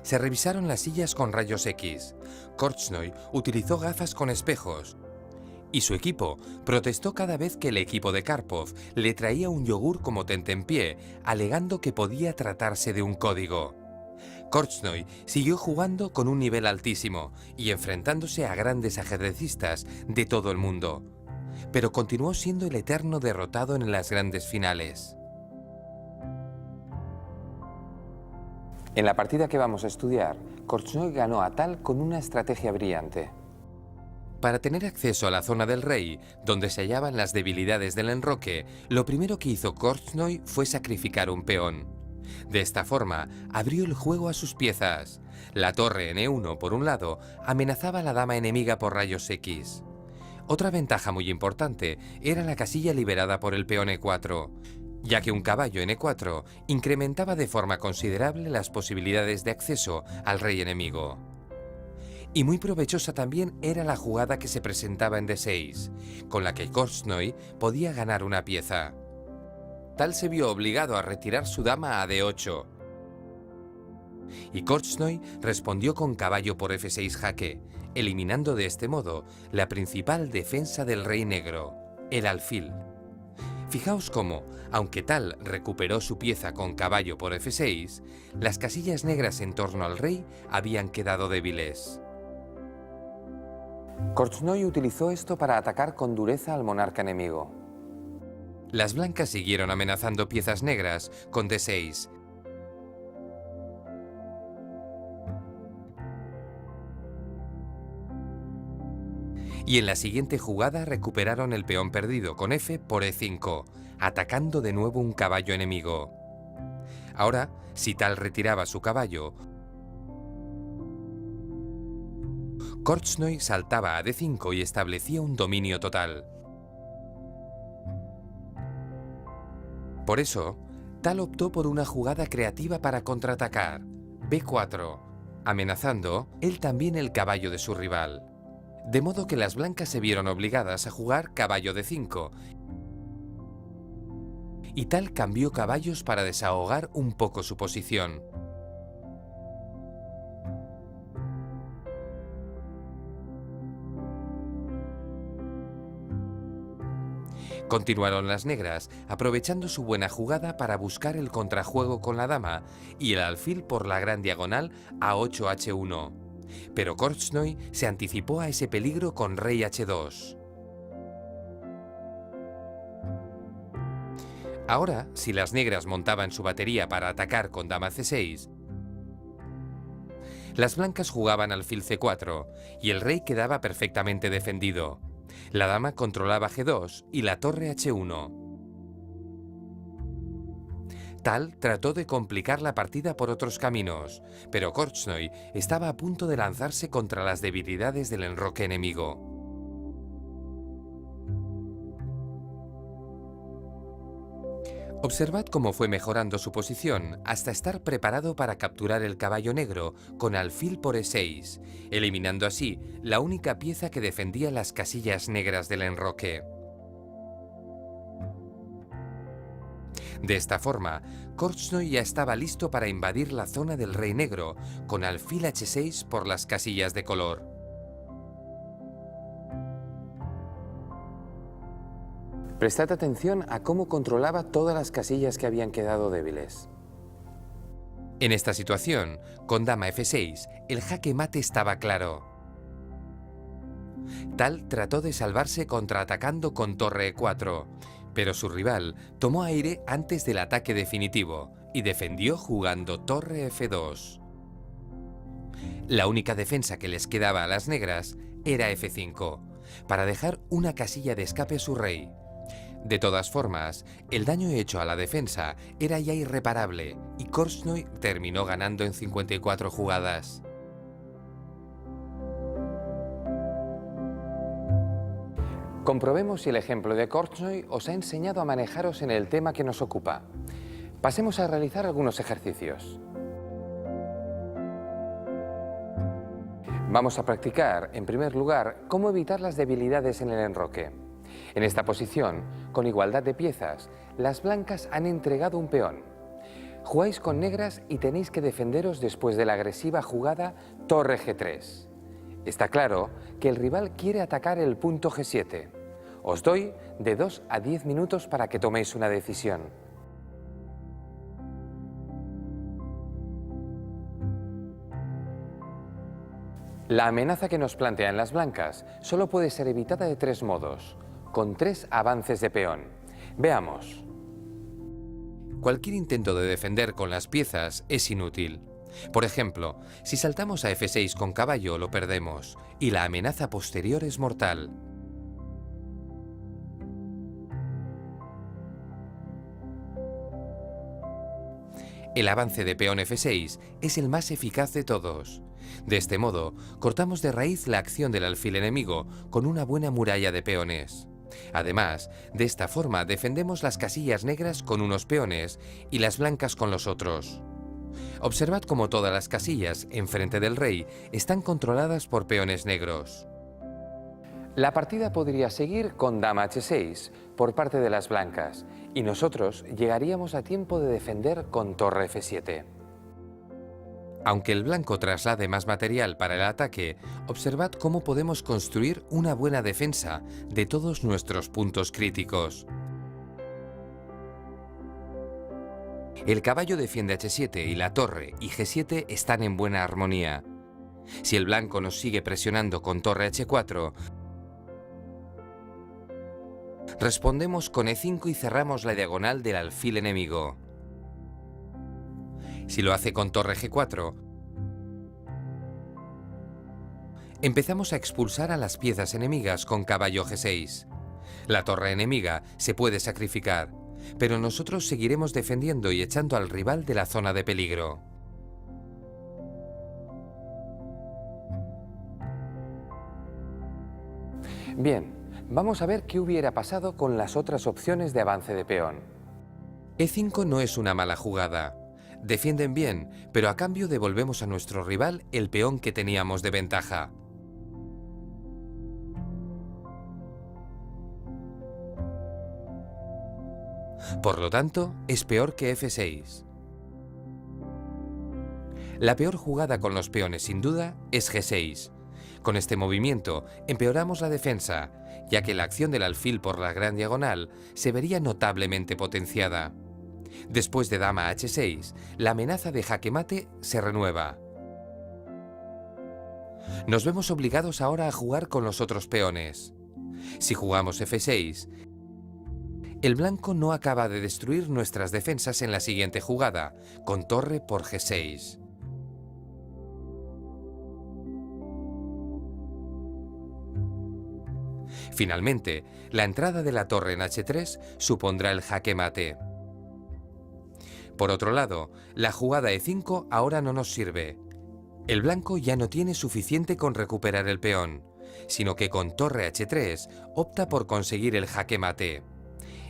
A: Se revisaron las sillas con rayos X. Korchnoi utilizó gafas con espejos y su equipo protestó cada vez que el equipo de Karpov le traía un yogur como tentempié, alegando que podía tratarse de un código. Korchnoi siguió jugando con un nivel altísimo y enfrentándose a grandes ajedrecistas de todo el mundo, pero continuó siendo el eterno derrotado en las grandes finales. En la partida que vamos a estudiar, Korchnoi ganó a Tal con una estrategia brillante. Para tener acceso a la zona del rey, donde se hallaban las debilidades del enroque, lo primero que hizo Korchnoi fue sacrificar un peón. De esta forma, abrió el juego a sus piezas. La torre en E1, por un lado, amenazaba a la dama enemiga por rayos X. Otra ventaja muy importante era la casilla liberada por el peón E4, ya que un caballo en E4 incrementaba de forma considerable las posibilidades de acceso al rey enemigo. Y muy provechosa también era la jugada que se presentaba en D6, con la que Korchnoi podía ganar una pieza. Tal se vio obligado a retirar su dama a D8. Y Korchnoi respondió con caballo por F6 jaque, eliminando de este modo la principal defensa del rey negro, el alfil. Fijaos cómo, aunque Tal recuperó su pieza con caballo por F6, las casillas negras en torno al rey habían quedado débiles. Korchnoi utilizó esto para atacar con dureza al monarca enemigo. Las blancas siguieron amenazando piezas negras con D6. Y en la siguiente jugada recuperaron el peón perdido con F por E5, atacando de nuevo un caballo enemigo. Ahora, si Tal retiraba su caballo, Korchnoi saltaba a D5 y establecía un dominio total. Por eso, Tal optó por una jugada creativa para contraatacar, b4, amenazando él también el caballo de su rival. De modo que las blancas se vieron obligadas a jugar caballo d5, y Tal cambió caballos para desahogar un poco su posición. Continuaron las negras, aprovechando su buena jugada para buscar el contrajuego con la dama y el alfil por la gran diagonal a8h1. Pero Korchnoi se anticipó a ese peligro con rey h2. Ahora, si las negras montaban su batería para atacar con dama c6, las blancas jugaban alfil c4 y el rey quedaba perfectamente defendido. La dama controlaba g2 y la torre h1. Tal trató de complicar la partida por otros caminos, pero Korchnoi estaba a punto de lanzarse contra las debilidades del enroque enemigo. Observad cómo fue mejorando su posición hasta estar preparado para capturar el caballo negro con alfil por e6, eliminando así la única pieza que defendía las casillas negras del enroque. De esta forma, Korchnoi ya estaba listo para invadir la zona del rey negro con alfil h6 por las casillas de color. Prestad atención a cómo controlaba todas las casillas que habían quedado débiles. En esta situación, con dama f6, el jaque mate estaba claro. Tal trató de salvarse contraatacando con torre e4, pero su rival tomó aire antes del ataque definitivo y defendió jugando torre f2. La única defensa que les quedaba a las negras era f5, para dejar una casilla de escape a su rey. De todas formas, el daño hecho a la defensa era ya irreparable y Korchnoi terminó ganando en 54 jugadas. Comprobemos si el ejemplo de Korchnoi os ha enseñado a manejaros en el tema que nos ocupa. Pasemos a realizar algunos ejercicios. Vamos a practicar, en primer lugar, cómo evitar las debilidades en el enroque. En esta posición, con igualdad de piezas, las blancas han entregado un peón. Jugáis con negras y tenéis que defenderos después de la agresiva jugada torre g3. Está claro que el rival quiere atacar el punto g7. Os doy de 2 a 10 minutos para que toméis una decisión. La amenaza que nos plantean las blancas solo puede ser evitada de 3 modos, con 3 avances de peón. Veamos. Cualquier intento de defender con las piezas es inútil. Por ejemplo, si saltamos a f6 con caballo lo perdemos y la amenaza posterior es mortal. El avance de peón f6 es el más eficaz de todos. De este modo, cortamos de raíz la acción del alfil enemigo con una buena muralla de peones. Además, de esta forma defendemos las casillas negras con unos peones y las blancas con los otros. Observad cómo todas las casillas enfrente del rey están controladas por peones negros. La partida podría seguir con dama h6 por parte de las blancas y nosotros llegaríamos a tiempo de defender con torre f7. Aunque el blanco traslade más material para el ataque, observad cómo podemos construir una buena defensa de todos nuestros puntos críticos. El caballo defiende h7 y la torre y g7 están en buena armonía. Si el blanco nos sigue presionando con torre h4, respondemos con e5 y cerramos la diagonal del alfil enemigo. Si lo hace con torre g4, empezamos a expulsar a las piezas enemigas con caballo g6. La torre enemiga se puede sacrificar, pero nosotros seguiremos defendiendo y echando al rival de la zona de peligro. Bien, vamos a ver qué hubiera pasado con las otras opciones de avance de peón. E5 no es una mala jugada. Defienden bien, pero a cambio devolvemos a nuestro rival el peón que teníamos de ventaja. Por lo tanto, es peor que F6. La peor jugada con los peones, sin duda, es G6. Con este movimiento empeoramos la defensa, ya que la acción del alfil por la gran diagonal se vería notablemente potenciada. Después de dama H6, la amenaza de jaque mate se renueva. Nos vemos obligados ahora a jugar con los otros peones. Si jugamos F6, el blanco no acaba de destruir nuestras defensas en la siguiente jugada, con torre por G6. Finalmente, la entrada de la torre en H3 supondrá el jaque mate. Por otro lado, la jugada E5 ahora no nos sirve. El blanco ya no tiene suficiente con recuperar el peón, sino que con torre H3 opta por conseguir el jaque mate.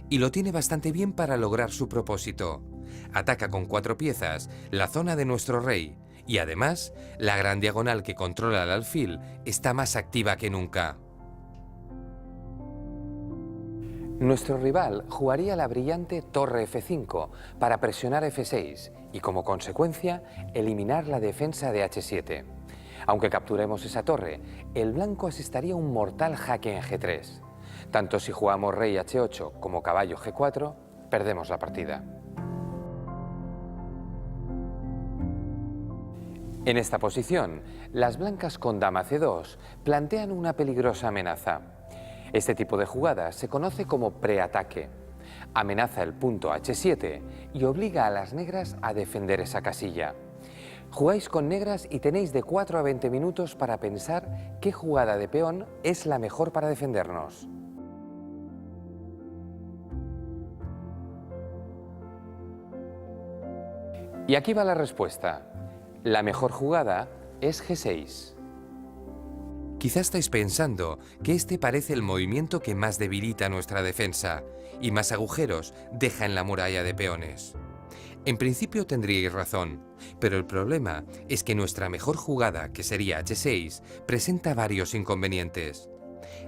A: Y lo tiene bastante bien para lograr su propósito. Ataca con 4 piezas la zona de nuestro rey, y además, la gran diagonal que controla el alfil está más activa que nunca. Nuestro rival jugaría la brillante torre F5 para presionar F6 y, como consecuencia, eliminar la defensa de H7. Aunque capturemos esa torre, el blanco asestaría un mortal jaque en G3. Tanto si jugamos rey H8 como caballo G4, perdemos la partida. En esta posición, las blancas con dama C2 plantean una peligrosa amenaza. Este tipo de jugada se conoce como preataque. Amenaza el punto H7 y obliga a las negras a defender esa casilla. Jugáis con negras y tenéis de 4 a 20 minutos para pensar qué jugada de peón es la mejor para defendernos. Y aquí va la respuesta. La mejor jugada es G6. Quizá estáis pensando que este parece el movimiento que más debilita nuestra defensa y más agujeros deja en la muralla de peones. En principio tendríais razón, pero el problema es que nuestra mejor jugada, que sería H6, presenta varios inconvenientes.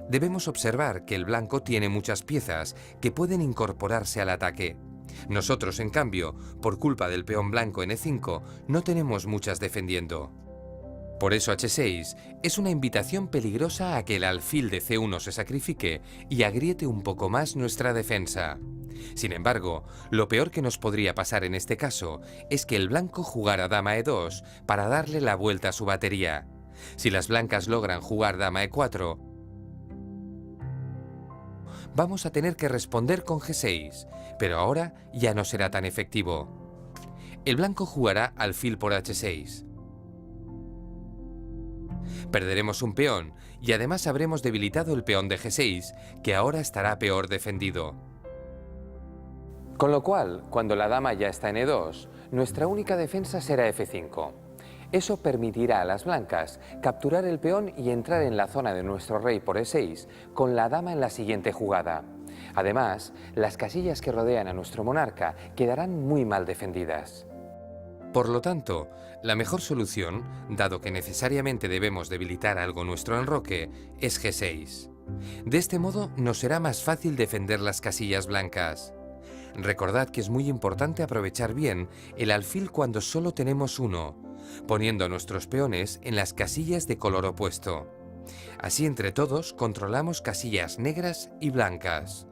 A: Debemos observar que el blanco tiene muchas piezas que pueden incorporarse al ataque. Nosotros, en cambio, por culpa del peón blanco en E5, no tenemos muchas defendiendo. Por eso H6 es una invitación peligrosa a que el alfil de C1 se sacrifique y agriete un poco más nuestra defensa. Sin embargo, lo peor que nos podría pasar en este caso es que el blanco jugara dama E2 para darle la vuelta a su batería. Si las blancas logran jugar dama E4, vamos a tener que responder con G6, pero ahora ya no será tan efectivo. El blanco jugará alfil por H6. Perderemos un peón y además habremos debilitado el peón de G6, que ahora estará peor defendido. Con lo cual, cuando la dama ya está en E2, nuestra única defensa será F5. Eso permitirá a las blancas capturar el peón y entrar en la zona de nuestro rey por E6 con la dama en la siguiente jugada. Además, las casillas que rodean a nuestro monarca quedarán muy mal defendidas. Por lo tanto, la mejor solución, dado que necesariamente debemos debilitar algo nuestro enroque, es G6. De este modo nos será más fácil defender las casillas blancas. Recordad que es muy importante aprovechar bien el alfil cuando solo tenemos uno, poniendo nuestros peones en las casillas de color opuesto. Así entre todos controlamos casillas negras y blancas.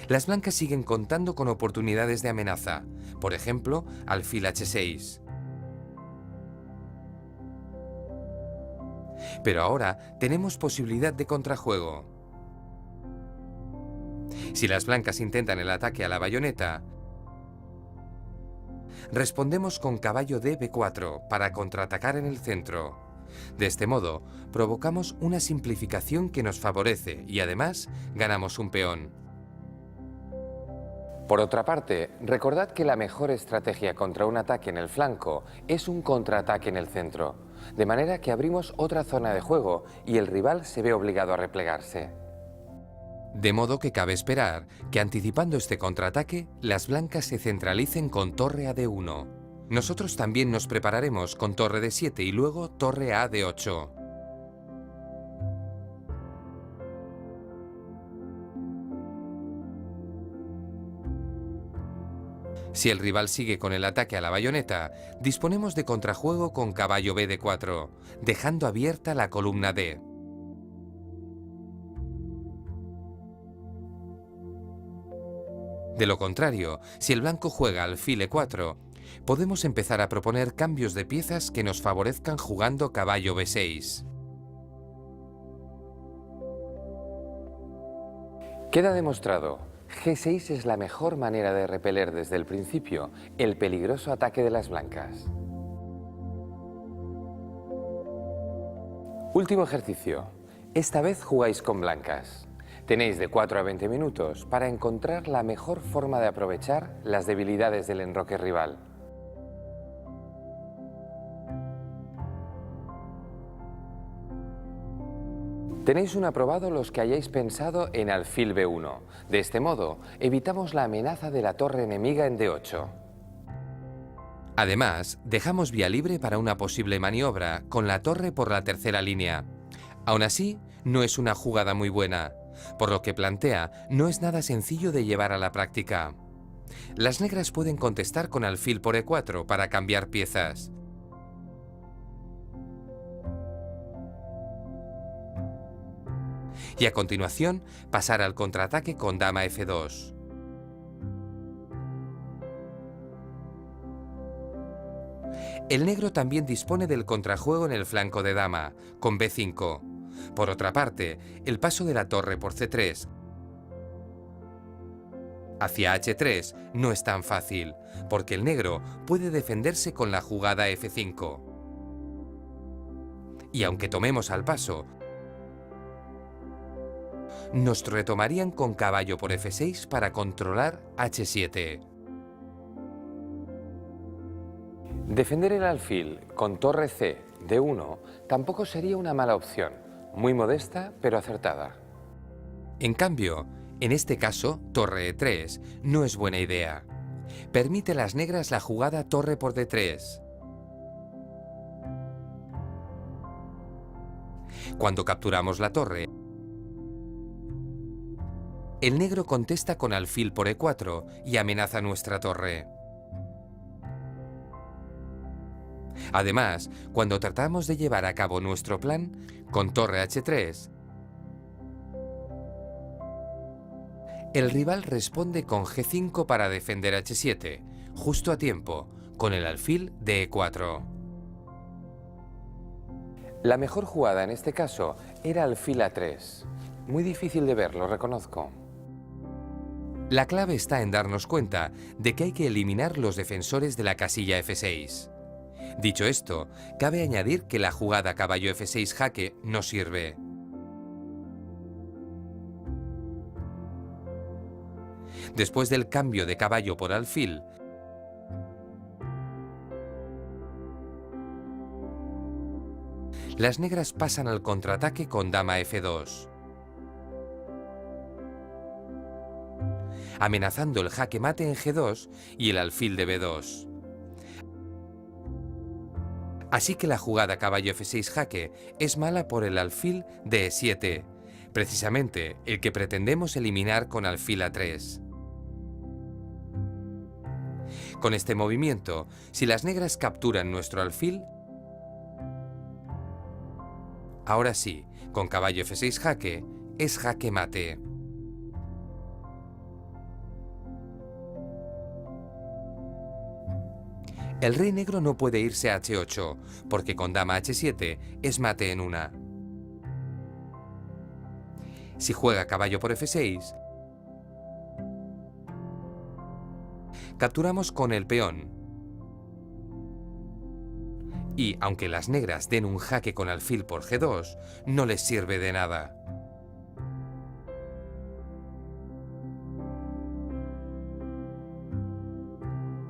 A: Las blancas siguen contando con oportunidades de amenaza, por ejemplo, alfil H6. Pero ahora tenemos posibilidad de contrajuego. Si las blancas intentan el ataque a la bayoneta, respondemos con caballo D B4 para contraatacar en el centro. De este modo, provocamos una simplificación que nos favorece y además ganamos un peón. Por otra parte, recordad que la mejor estrategia contra un ataque en el flanco es un contraataque en el centro, de manera que abrimos otra zona de juego y el rival se ve obligado a replegarse. De modo que cabe esperar que, anticipando este contraataque, las blancas se centralicen con torre a D1. Nosotros también nos prepararemos con torre D7 y luego torre a D8. Si el rival sigue con el ataque a la bayoneta, disponemos de contrajuego con caballo BD4, dejando abierta la columna D. De lo contrario, si el blanco juega alfil E4, podemos empezar a proponer cambios de piezas que nos favorezcan jugando caballo B6. Queda demostrado, G6 es la mejor manera de repeler desde el principio el peligroso ataque de las blancas. Último ejercicio. Esta vez jugáis con blancas. Tenéis de 4 a 20 minutos para encontrar la mejor forma de aprovechar las debilidades del enroque rival. Tenéis un aprobado los que hayáis pensado en alfil B1. De este modo, evitamos la amenaza de la torre enemiga en D8. Además, dejamos vía libre para una posible maniobra con la torre por la tercera línea. Aún así, no es una jugada muy buena, por lo que plantea no es nada sencillo de llevar a la práctica. Las negras pueden contestar con alfil por E4 para cambiar piezas. Y a continuación, pasar al contraataque con dama F2. El negro también dispone del contrajuego en el flanco de dama, con B5. Por otra parte, el paso de la torre por C3 hacia H3 no es tan fácil, porque el negro puede defenderse con la jugada F5. Y aunque tomemos al paso, nos retomarían con caballo por F6 para controlar H7. Defender el alfil con torre C, D1, tampoco sería una mala opción, muy modesta pero acertada. En cambio, en este caso, torre E3 no es buena idea. Permite a las negras la jugada torre por D3. Cuando capturamos la torre, el negro contesta con alfil por E4 y amenaza nuestra torre. Además, cuando tratamos de llevar a cabo nuestro plan, con torre H3, el rival responde con G5 para defender H7, justo a tiempo, con el alfil de E4. La mejor jugada en este caso era alfil A3. Muy difícil de ver, lo reconozco. La clave está en darnos cuenta de que hay que eliminar los defensores de la casilla F6. Dicho esto, cabe añadir que la jugada caballo F6 jaque no sirve. Después del cambio de caballo por alfil, las negras pasan al contraataque con dama F2, amenazando el jaque mate en G2 y el alfil de B2. Así que la jugada caballo F6 jaque es mala por el alfil de E7, precisamente el que pretendemos eliminar con alfil A3. Con este movimiento, si las negras capturan nuestro alfil, ahora sí, con caballo F6 jaque, es jaque mate. El rey negro no puede irse a H8, porque con dama H7 es mate en una. Si juega caballo por F6, capturamos con el peón. Y, aunque las negras den un jaque con alfil por G2, no les sirve de nada.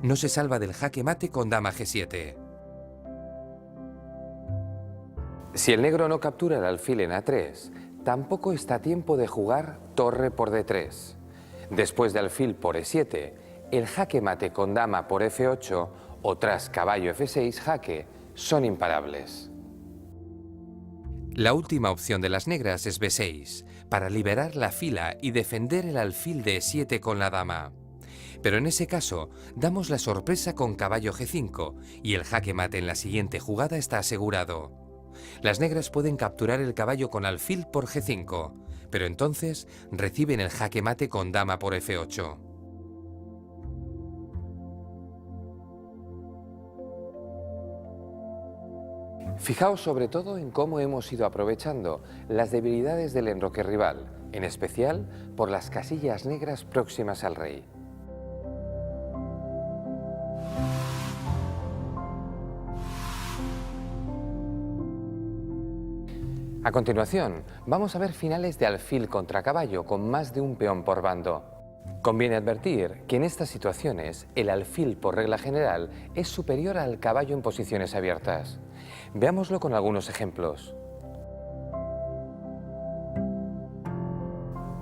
A: No se salva del jaque mate con dama G7. Si el negro no captura el alfil en A3, tampoco está a tiempo de jugar torre por D3. Después de alfil por E7, el jaque mate con dama por F8 o tras caballo F6 jaque son imparables. La última opción de las negras es B6, para liberar la fila y defender el alfil de E7 con la dama. Pero en ese caso, damos la sorpresa con caballo G5 y el jaque mate en la siguiente jugada está asegurado. Las negras pueden capturar el caballo con alfil por G5, pero entonces reciben el jaque mate con dama por F8. Fijaos sobre todo en cómo hemos ido aprovechando las debilidades del enroque rival, en especial por las casillas negras próximas al rey. A continuación, vamos a ver finales de alfil contra caballo con más de un peón por bando. Conviene advertir que en estas situaciones el alfil por regla general es superior al caballo en posiciones abiertas. Veámoslo con algunos ejemplos.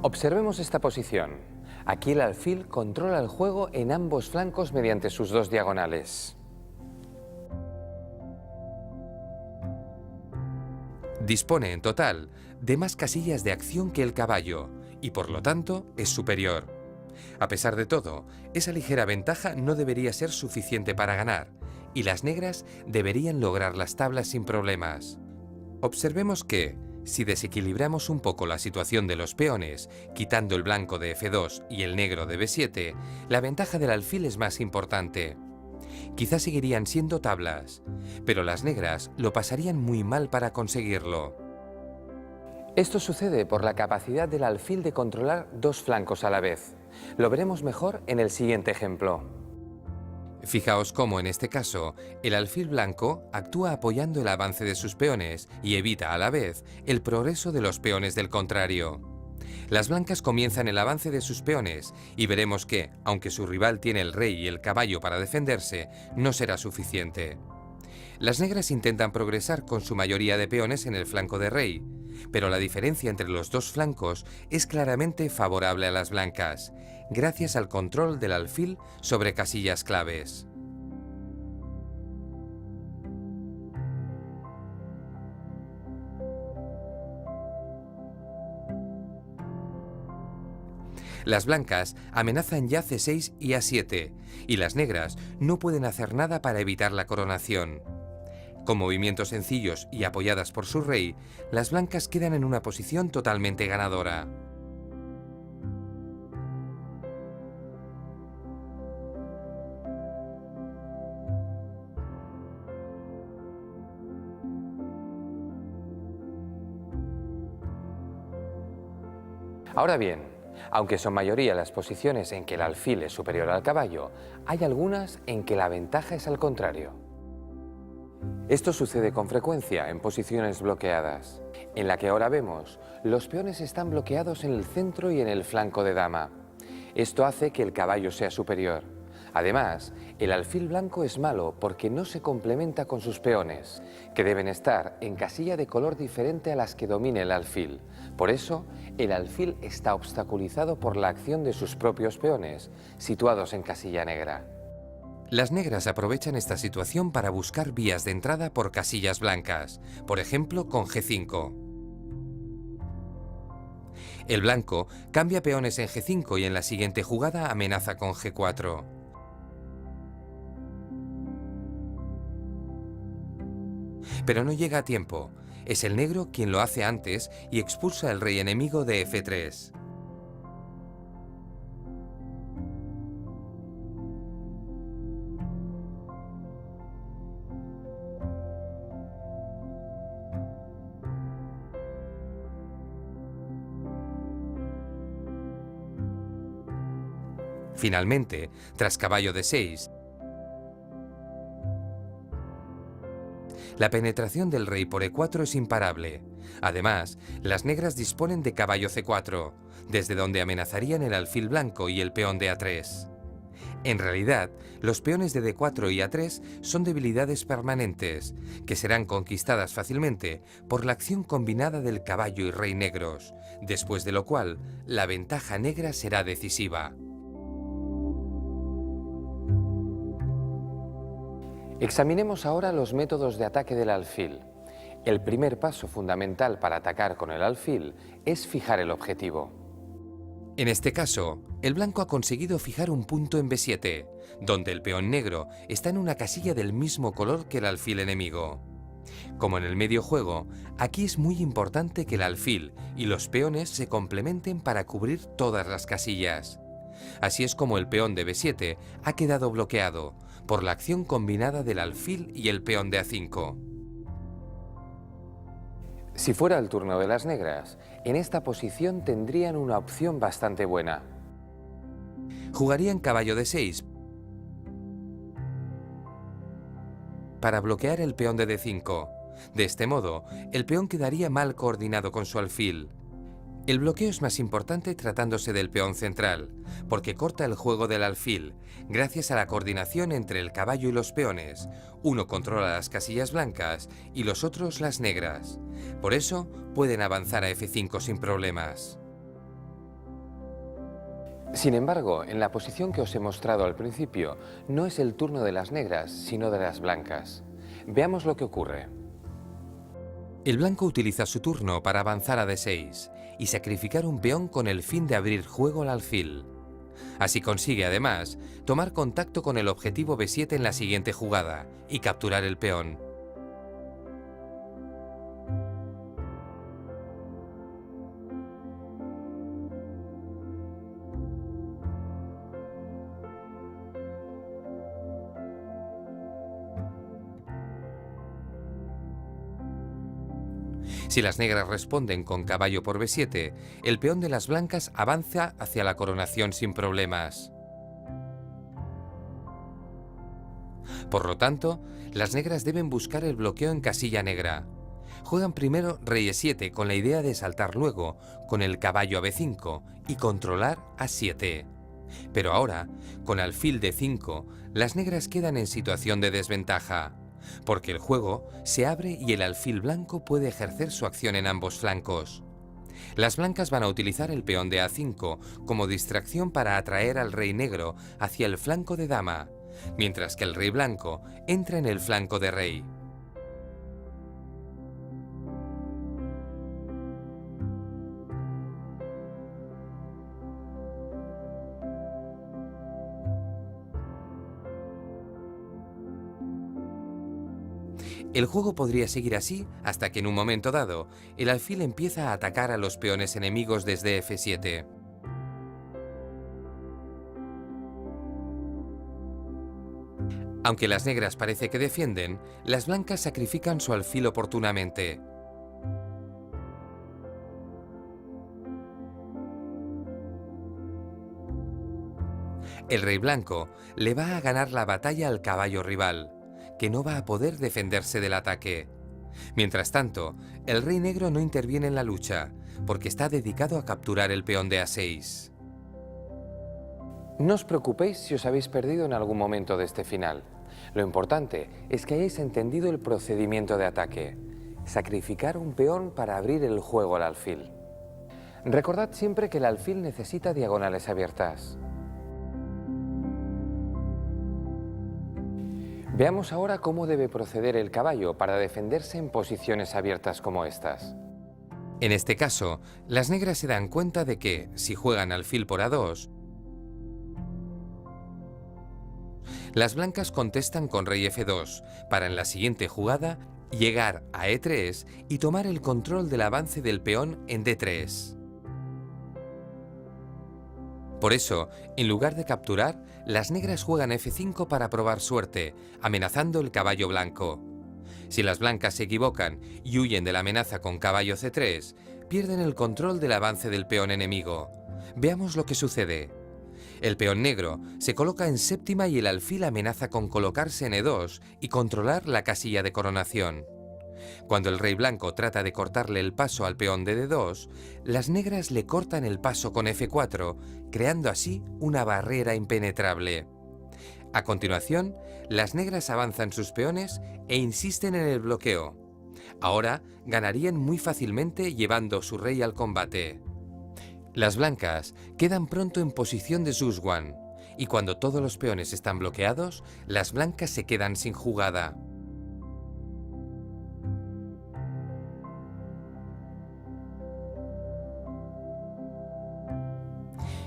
A: Observemos esta posición. Aquí el alfil controla el juego en ambos flancos mediante sus dos diagonales. Dispone en total de más casillas de acción que el caballo y por lo tanto es superior. A pesar de todo, esa ligera ventaja no debería ser suficiente para ganar y las negras deberían lograr las tablas sin problemas. Observemos que, si desequilibramos un poco la situación de los peones, quitando el blanco de F2 y el negro de B7, la ventaja del alfil es más importante. Quizás seguirían siendo tablas, pero las negras lo pasarían muy mal para conseguirlo. Esto sucede por la capacidad del alfil de controlar dos flancos a la vez. Lo veremos mejor en el siguiente ejemplo. Fijaos cómo en este caso el alfil blanco actúa apoyando el avance de sus peones y evita a la vez el progreso de los peones del contrario. Las blancas comienzan el avance de sus peones y veremos que, aunque su rival tiene el rey y el caballo para defenderse, no será suficiente. Las negras intentan progresar con su mayoría de peones en el flanco de rey, pero la diferencia entre los dos flancos es claramente favorable a las blancas, gracias al control del alfil sobre casillas claves. Las blancas amenazan ya C6 y A7, y las negras no pueden hacer nada para evitar la coronación. Con movimientos sencillos y apoyadas por su rey, las blancas quedan en una posición totalmente ganadora. Ahora bien, aunque son mayoría las posiciones en que el alfil es superior al caballo, hay algunas en que la ventaja es al contrario. Esto sucede con frecuencia en posiciones bloqueadas. En la que ahora vemos, los peones están bloqueados en el centro y en el flanco de dama. Esto hace que el caballo sea superior. Además, el alfil blanco es malo porque no se complementa con sus peones, que deben estar en casilla de color diferente a las que domine el alfil. Por eso, el alfil está obstaculizado por la acción de sus propios peones, situados en casilla negra. Las negras aprovechan esta situación para buscar vías de entrada por casillas blancas, por ejemplo con G5. El blanco cambia peones en G5 y en la siguiente jugada amenaza con G4. Pero no llega a tiempo. Es el negro quien lo hace antes y expulsa al rey enemigo de F3. Finalmente, tras caballo D6, la penetración del rey por E4 es imparable. Además, las negras disponen de caballo C4, desde donde amenazarían el alfil blanco y el peón de A3. En realidad, los peones de D4 y A3 son debilidades permanentes, que serán conquistadas fácilmente por la acción combinada del caballo y rey negros, después de lo cual la ventaja negra será decisiva. Examinemos ahora los métodos de ataque del alfil. El primer paso fundamental para atacar con el alfil es fijar el objetivo. En este caso, el blanco ha conseguido fijar un punto en B7, donde el peón negro está en una casilla del mismo color que el alfil enemigo. Como en el medio juego, aquí es muy importante que el alfil y los peones se complementen para cubrir todas las casillas. Así es como el peón de B7 ha quedado bloqueado por la acción combinada del alfil y el peón de A5. Si fuera el turno de las negras, en esta posición tendrían una opción bastante buena. Jugarían caballo D6 para bloquear el peón de D5. De este modo, el peón quedaría mal coordinado con su alfil. El bloqueo es más importante tratándose del peón central, porque corta el juego del alfil, gracias a la coordinación entre el caballo y los peones. Uno controla las casillas blancas y los otros las negras. Por eso, pueden avanzar a F5 sin problemas. Sin embargo, en la posición que os he mostrado al principio, no es el turno de las negras, sino de las blancas. Veamos lo que ocurre. El blanco utiliza su turno para avanzar a D6 y sacrificar un peón con el fin de abrir juego al alfil. Así consigue, además, tomar contacto con el objetivo B7 en la siguiente jugada y capturar el peón. Si las negras responden con caballo por B7, el peón de las blancas avanza hacia la coronación sin problemas. Por lo tanto, las negras deben buscar el bloqueo en casilla negra. Juegan primero rey E7 con la idea de saltar luego con el caballo a B5 y controlar A7. Pero ahora, con alfil D5, las negras quedan en situación de desventaja, porque el juego se abre y el alfil blanco puede ejercer su acción en ambos flancos. Las blancas van a utilizar el peón de A5 como distracción para atraer al rey negro hacia el flanco de dama, mientras que el rey blanco entra en el flanco de rey. El juego podría seguir así hasta que en un momento dado, el alfil empieza a atacar a los peones enemigos desde F7. Aunque las negras parece que defienden, las blancas sacrifican su alfil oportunamente. El rey blanco le va a ganar la batalla al caballo rival, que no va a poder defenderse del ataque. Mientras tanto, el rey negro no interviene en la lucha, porque está dedicado a capturar el peón de A6. No os preocupéis si os habéis perdido en algún momento de este final. Lo importante es que hayáis entendido el procedimiento de ataque. Sacrificar un peón para abrir el juego al alfil. Recordad siempre que el alfil necesita diagonales abiertas. Veamos ahora cómo debe proceder el caballo para defenderse en posiciones abiertas como estas. En este caso, las negras se dan cuenta de que, si juegan alfil por A2, las blancas contestan con rey F2 para en la siguiente jugada llegar a E3 y tomar el control del avance del peón en D3. Por eso, en lugar de capturar, las negras juegan F5 para probar suerte, amenazando el caballo blanco. Si las blancas se equivocan y huyen de la amenaza con caballo C3, pierden el control del avance del peón enemigo. Veamos lo que sucede. El peón negro se coloca en séptima y el alfil amenaza con colocarse en E2 y controlar la casilla de coronación. Cuando el rey blanco trata de cortarle el paso al peón de D2, las negras le cortan el paso con F4, creando así una barrera impenetrable. A continuación, las negras avanzan sus peones e insisten en el bloqueo. Ahora ganarían muy fácilmente llevando su rey al combate. Las blancas quedan pronto en posición de Zugzwang, y cuando todos los peones están bloqueados, las blancas se quedan sin jugada.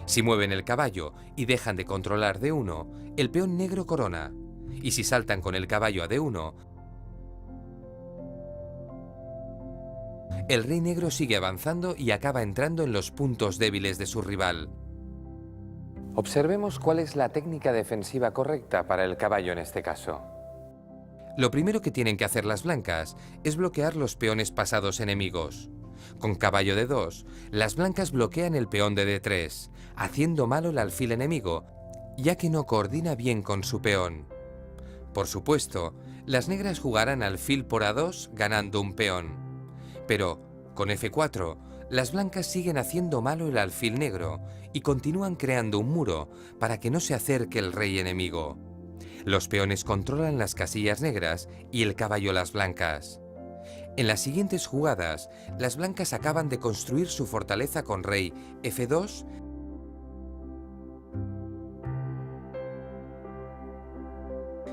A: Si mueven el caballo y dejan de controlar D1, el peón negro corona, y si saltan con el caballo a D1, el rey negro sigue avanzando y acaba entrando en los puntos débiles de su rival. Observemos cuál es la técnica defensiva correcta para el caballo en este caso. Lo primero que tienen que hacer las blancas es bloquear los peones pasados enemigos. Con caballo de 2, las blancas bloquean el peón de D3, haciendo malo el alfil enemigo, ya que no coordina bien con su peón. Por supuesto, las negras jugarán alfil por A2 ganando un peón. Pero, con F4, las blancas siguen haciendo malo el alfil negro y continúan creando un muro para que no se acerque el rey enemigo. Los peones controlan las casillas negras y el caballo las blancas. En las siguientes jugadas, las blancas acaban de construir su fortaleza con rey F2,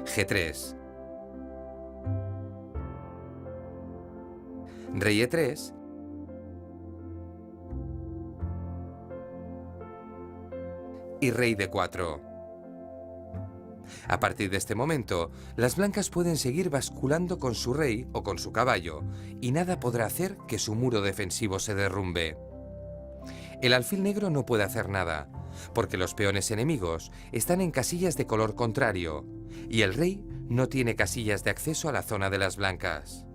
A: G3, rey E3 y rey D4. A partir de este momento, las blancas pueden seguir basculando con su rey o con su caballo, y nada podrá hacer que su muro defensivo se derrumbe. El alfil negro no puede hacer nada, porque los peones enemigos están en casillas de color contrario, y el rey no tiene casillas de acceso a la zona de las blancas.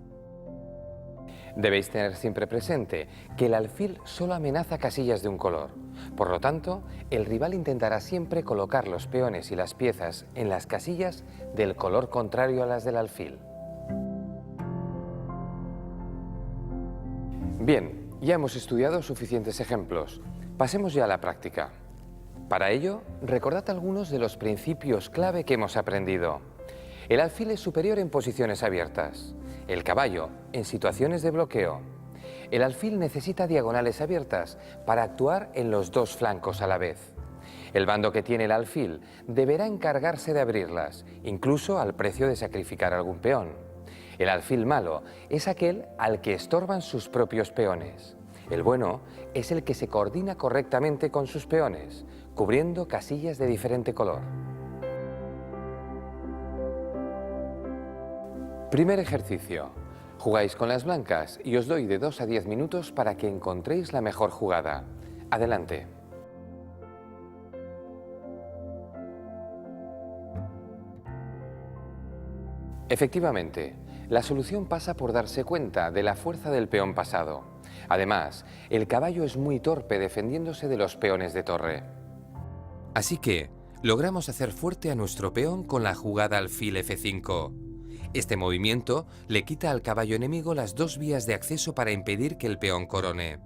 A: Debéis tener siempre presente que el alfil solo amenaza casillas de un color. Por lo tanto, el rival intentará siempre colocar los peones y las piezas en las casillas del color contrario a las del alfil. Bien, ya hemos estudiado suficientes ejemplos. Pasemos ya a la práctica. Para ello, recordad algunos de los principios clave que hemos aprendido. El alfil es superior en posiciones abiertas. El caballo en situaciones de bloqueo. El alfil necesita diagonales abiertas para actuar en los dos flancos a la vez. El bando que tiene el alfil deberá encargarse de abrirlas, incluso al precio de sacrificar algún peón. El alfil malo es aquel al que estorban sus propios peones. El bueno es el que se coordina correctamente con sus peones, cubriendo casillas de diferente color. Primer ejercicio. Jugáis con las blancas y os doy de 2 a 10 minutos para que encontréis la mejor jugada. Adelante. Efectivamente, la solución pasa por darse cuenta de la fuerza del peón pasado. Además, el caballo es muy torpe defendiéndose de los peones de torre. Así que, logramos hacer fuerte a nuestro peón con la jugada alfil F5. Este movimiento le quita al caballo enemigo las dos vías de acceso para impedir que el peón corone.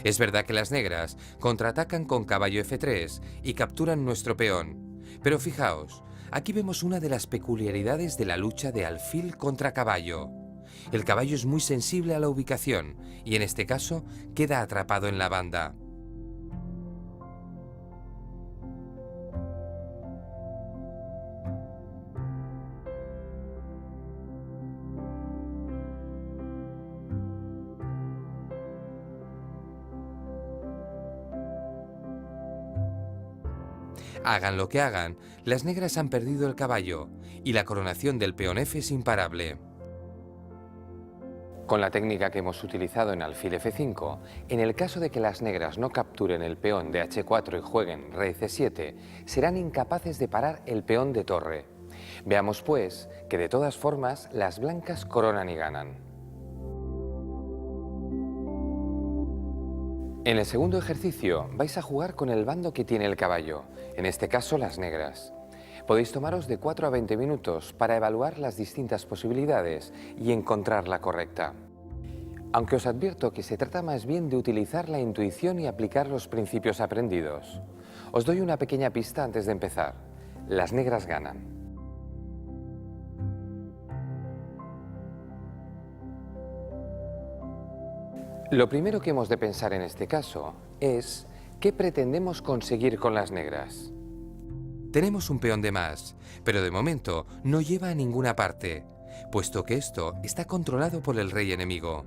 A: Es verdad que las negras contraatacan con caballo F3 y capturan nuestro peón, pero fijaos, aquí vemos una de las peculiaridades de la lucha de alfil contra caballo. El caballo es muy sensible a la ubicación y en este caso queda atrapado en la banda. Hagan lo que hagan, las negras han perdido el caballo y la coronación del peón F es imparable. Con la técnica que hemos utilizado en alfil F5, en el caso de que las negras no capturen el peón de H4 y jueguen rey C7, serán incapaces de parar el peón de torre. Veamos pues que de todas formas las blancas coronan y ganan. En el segundo ejercicio vais a jugar con el bando que tiene el caballo, en este caso las negras. Podéis tomaros de 4 a 20 minutos para evaluar las distintas posibilidades y encontrar la correcta. Aunque os advierto que se trata más bien de utilizar la intuición y aplicar los principios aprendidos. Os doy una pequeña pista antes de empezar. las negras ganan. Lo primero que hemos de pensar en este caso es ¿qué pretendemos conseguir con las negras? Tenemos un peón de más, pero de momento no lleva a ninguna parte, puesto que esto está controlado por el rey enemigo.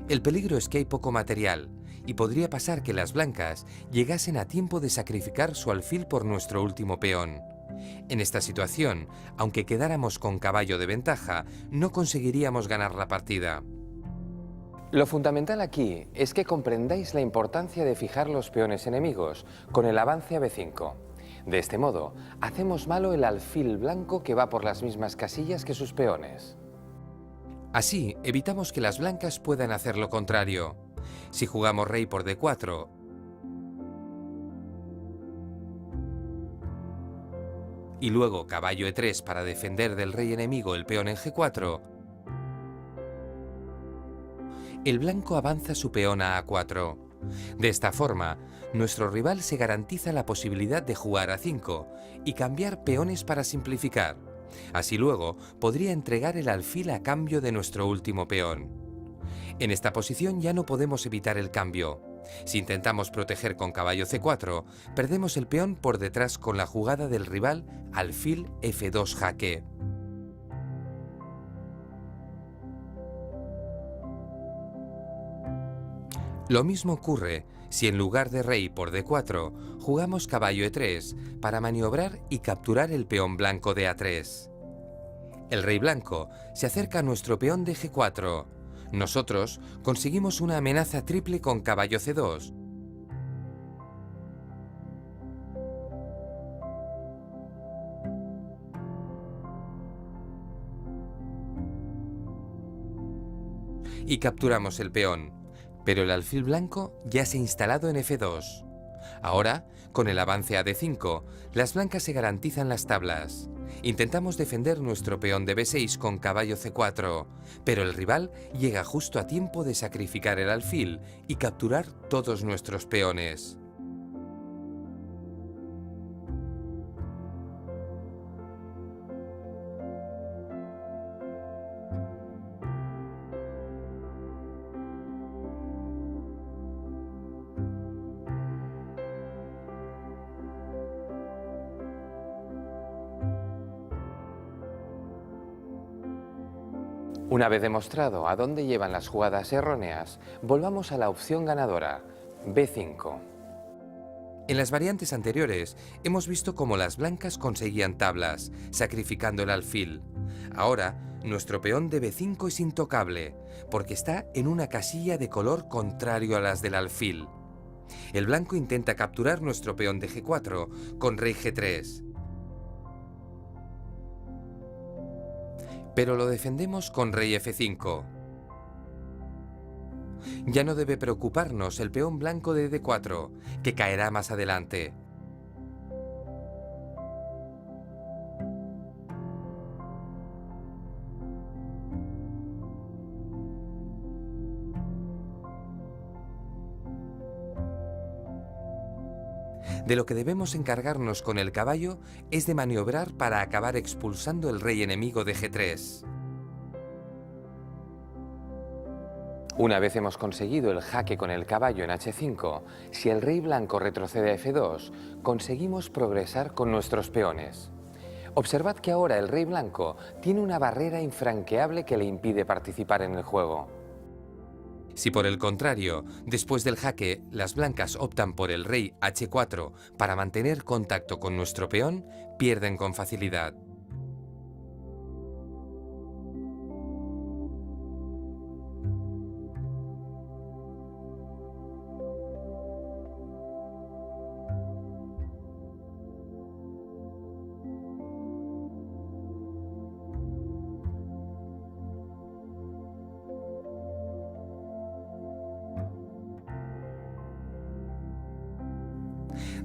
A: El peligro es que hay poco material y podría pasar que las blancas llegasen a tiempo de sacrificar su alfil por nuestro último peón. En esta situación, aunque quedáramos con caballo de ventaja, no conseguiríamos ganar la partida. Lo fundamental aquí es que comprendáis la importancia de fijar los peones enemigos con el avance a b5. De este modo, hacemos malo el alfil blanco que va por las mismas casillas que sus peones. Así, evitamos que las blancas puedan hacer lo contrario. Si jugamos rey por d4 y luego caballo e3 para defender del rey enemigo el peón en g4, el blanco avanza su peón a a4. De esta forma, nuestro rival se garantiza la posibilidad de jugar a 5 y cambiar peones para simplificar. Así luego podría entregar el alfil a cambio de nuestro último peón. En esta posición ya no podemos evitar el cambio. Si intentamos proteger con caballo c4, perdemos el peón por detrás con la jugada del rival alfil f2 jaque. Lo mismo ocurre si en lugar de rey por d4 jugamos caballo e3 para maniobrar y capturar el peón blanco de a3. El rey blanco se acerca a nuestro peón de g4. Nosotros conseguimos una amenaza triple con caballo c2. Y capturamos el peón. Pero el alfil blanco ya se ha instalado en f2. Ahora, con el avance a d5, las blancas se garantizan las tablas. Intentamos defender nuestro peón de b6 con caballo c4, pero el rival llega justo a tiempo de sacrificar el alfil y capturar todos nuestros peones. Una vez demostrado a dónde llevan las jugadas erróneas, volvamos a la opción ganadora, b5. En las variantes anteriores hemos visto cómo las blancas conseguían tablas, sacrificando el alfil. Ahora, nuestro peón de b5 es intocable, porque está en una casilla de color contrario a las del alfil. El blanco intenta capturar nuestro peón de g4 con rey g3. Pero lo defendemos con rey f5. Ya no debe preocuparnos el peón blanco de d4, que caerá más adelante. De lo que debemos encargarnos con el caballo es de maniobrar para acabar expulsando el rey enemigo de g3. Una vez hemos conseguido el jaque con el caballo en h5, si el rey blanco retrocede a f2, conseguimos progresar con nuestros peones. Observad que ahora el rey blanco tiene una barrera infranqueable que le impide participar en el juego. Si por el contrario, después del jaque, las blancas optan por el rey h4 para mantener contacto con nuestro peón, pierden con facilidad.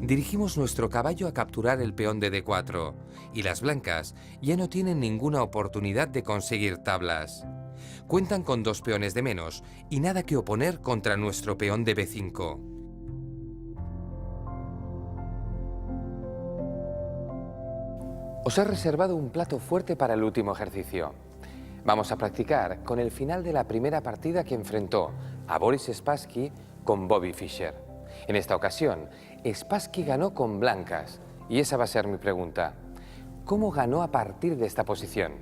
A: Dirigimos nuestro caballo a capturar el peón de d4, y las blancas ya no tienen ninguna oportunidad de conseguir tablas. Cuentan con 2 peones de menos y nada que oponer contra nuestro peón de b5. Os he reservado un plato fuerte para el último ejercicio. Vamos a practicar con el final de la primera partida que enfrentó a Boris Spassky con Bobby Fischer. En esta ocasión, Spassky ganó con blancas y esa va a ser mi pregunta. ¿Cómo ganó a partir de esta posición?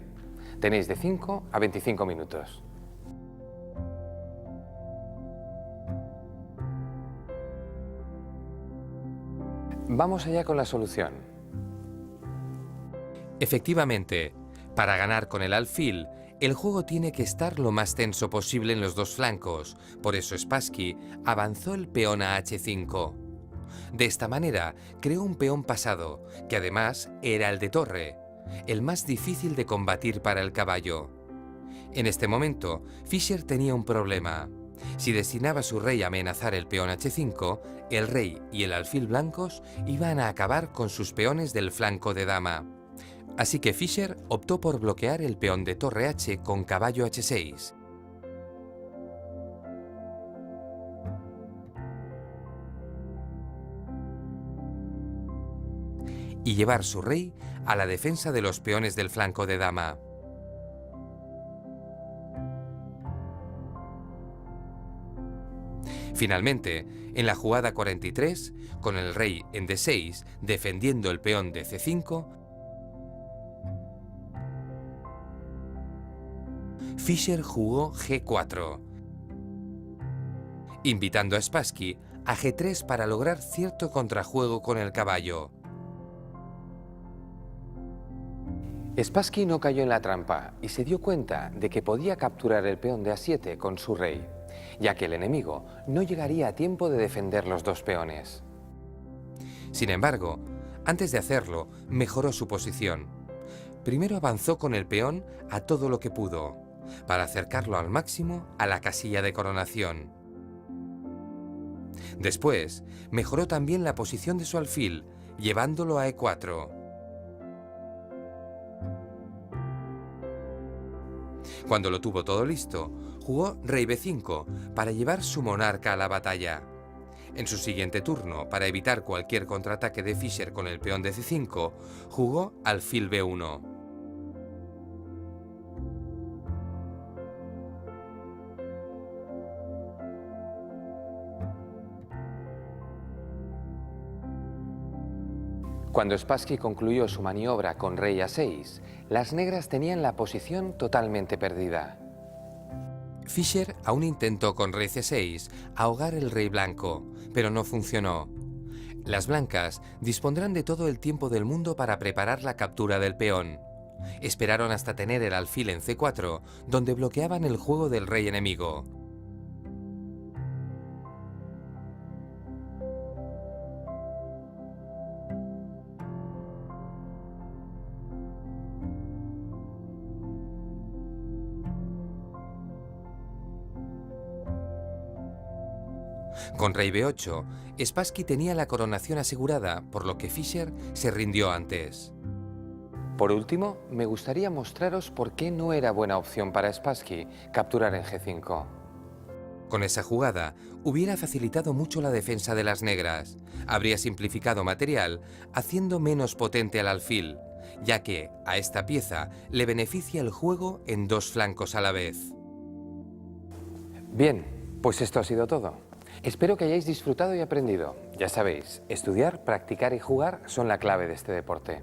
A: Tenéis de 5 a 25 minutos. Vamos allá con la solución. Efectivamente, para ganar con el alfil, el juego tiene que estar lo más tenso posible en los dos flancos, por eso Spassky avanzó el peón a h5. De esta manera, creó un peón pasado, que además era el de torre, el más difícil de combatir para el caballo. En este momento, Fischer tenía un problema. Si destinaba a su rey a amenazar el peón h5, el rey y el alfil blancos iban a acabar con sus peones del flanco de dama. Así que Fischer optó por bloquear el peón de torre h con caballo h6. Y llevar su rey a la defensa de los peones del flanco de dama. Finalmente, en la jugada 43, con el rey en d6 defendiendo el peón de c5, Fischer jugó g4, invitando a Spassky a g3 para lograr cierto contrajuego con el caballo. Spassky no cayó en la trampa y se dio cuenta de que podía capturar el peón de a7 con su rey, ya que el enemigo no llegaría a tiempo de defender los dos peones. Sin embargo, antes de hacerlo, mejoró su posición. Primero avanzó con el peón a todo lo que pudo, para acercarlo al máximo a la casilla de coronación. Después, mejoró también la posición de su alfil, llevándolo a e4. Cuando lo tuvo todo listo, jugó rey b5 para llevar su monarca a la batalla. En su siguiente turno, para evitar cualquier contraataque de Fischer con el peón de c5, jugó alfil b1. Cuando Spassky concluyó su maniobra con rey a6, las negras tenían la posición totalmente perdida. Fischer aún intentó con rey c6 ahogar el rey blanco, pero no funcionó. Las blancas dispondrán de todo el tiempo del mundo para preparar la captura del peón. Esperaron hasta tener el alfil en c4, donde bloqueaban el juego del rey enemigo. Con rey b8, Spassky tenía la coronación asegurada, por lo que Fischer se rindió antes. Por último, me gustaría mostraros por qué no era buena opción para Spassky capturar en g5. Con esa jugada, hubiera facilitado mucho la defensa de las negras. Habría simplificado material, haciendo menos potente al alfil, ya que a esta pieza le beneficia el juego en dos flancos a la vez. Bien, pues esto ha sido todo. Espero que hayáis disfrutado y aprendido. Ya sabéis, estudiar, practicar y jugar son la clave de este deporte.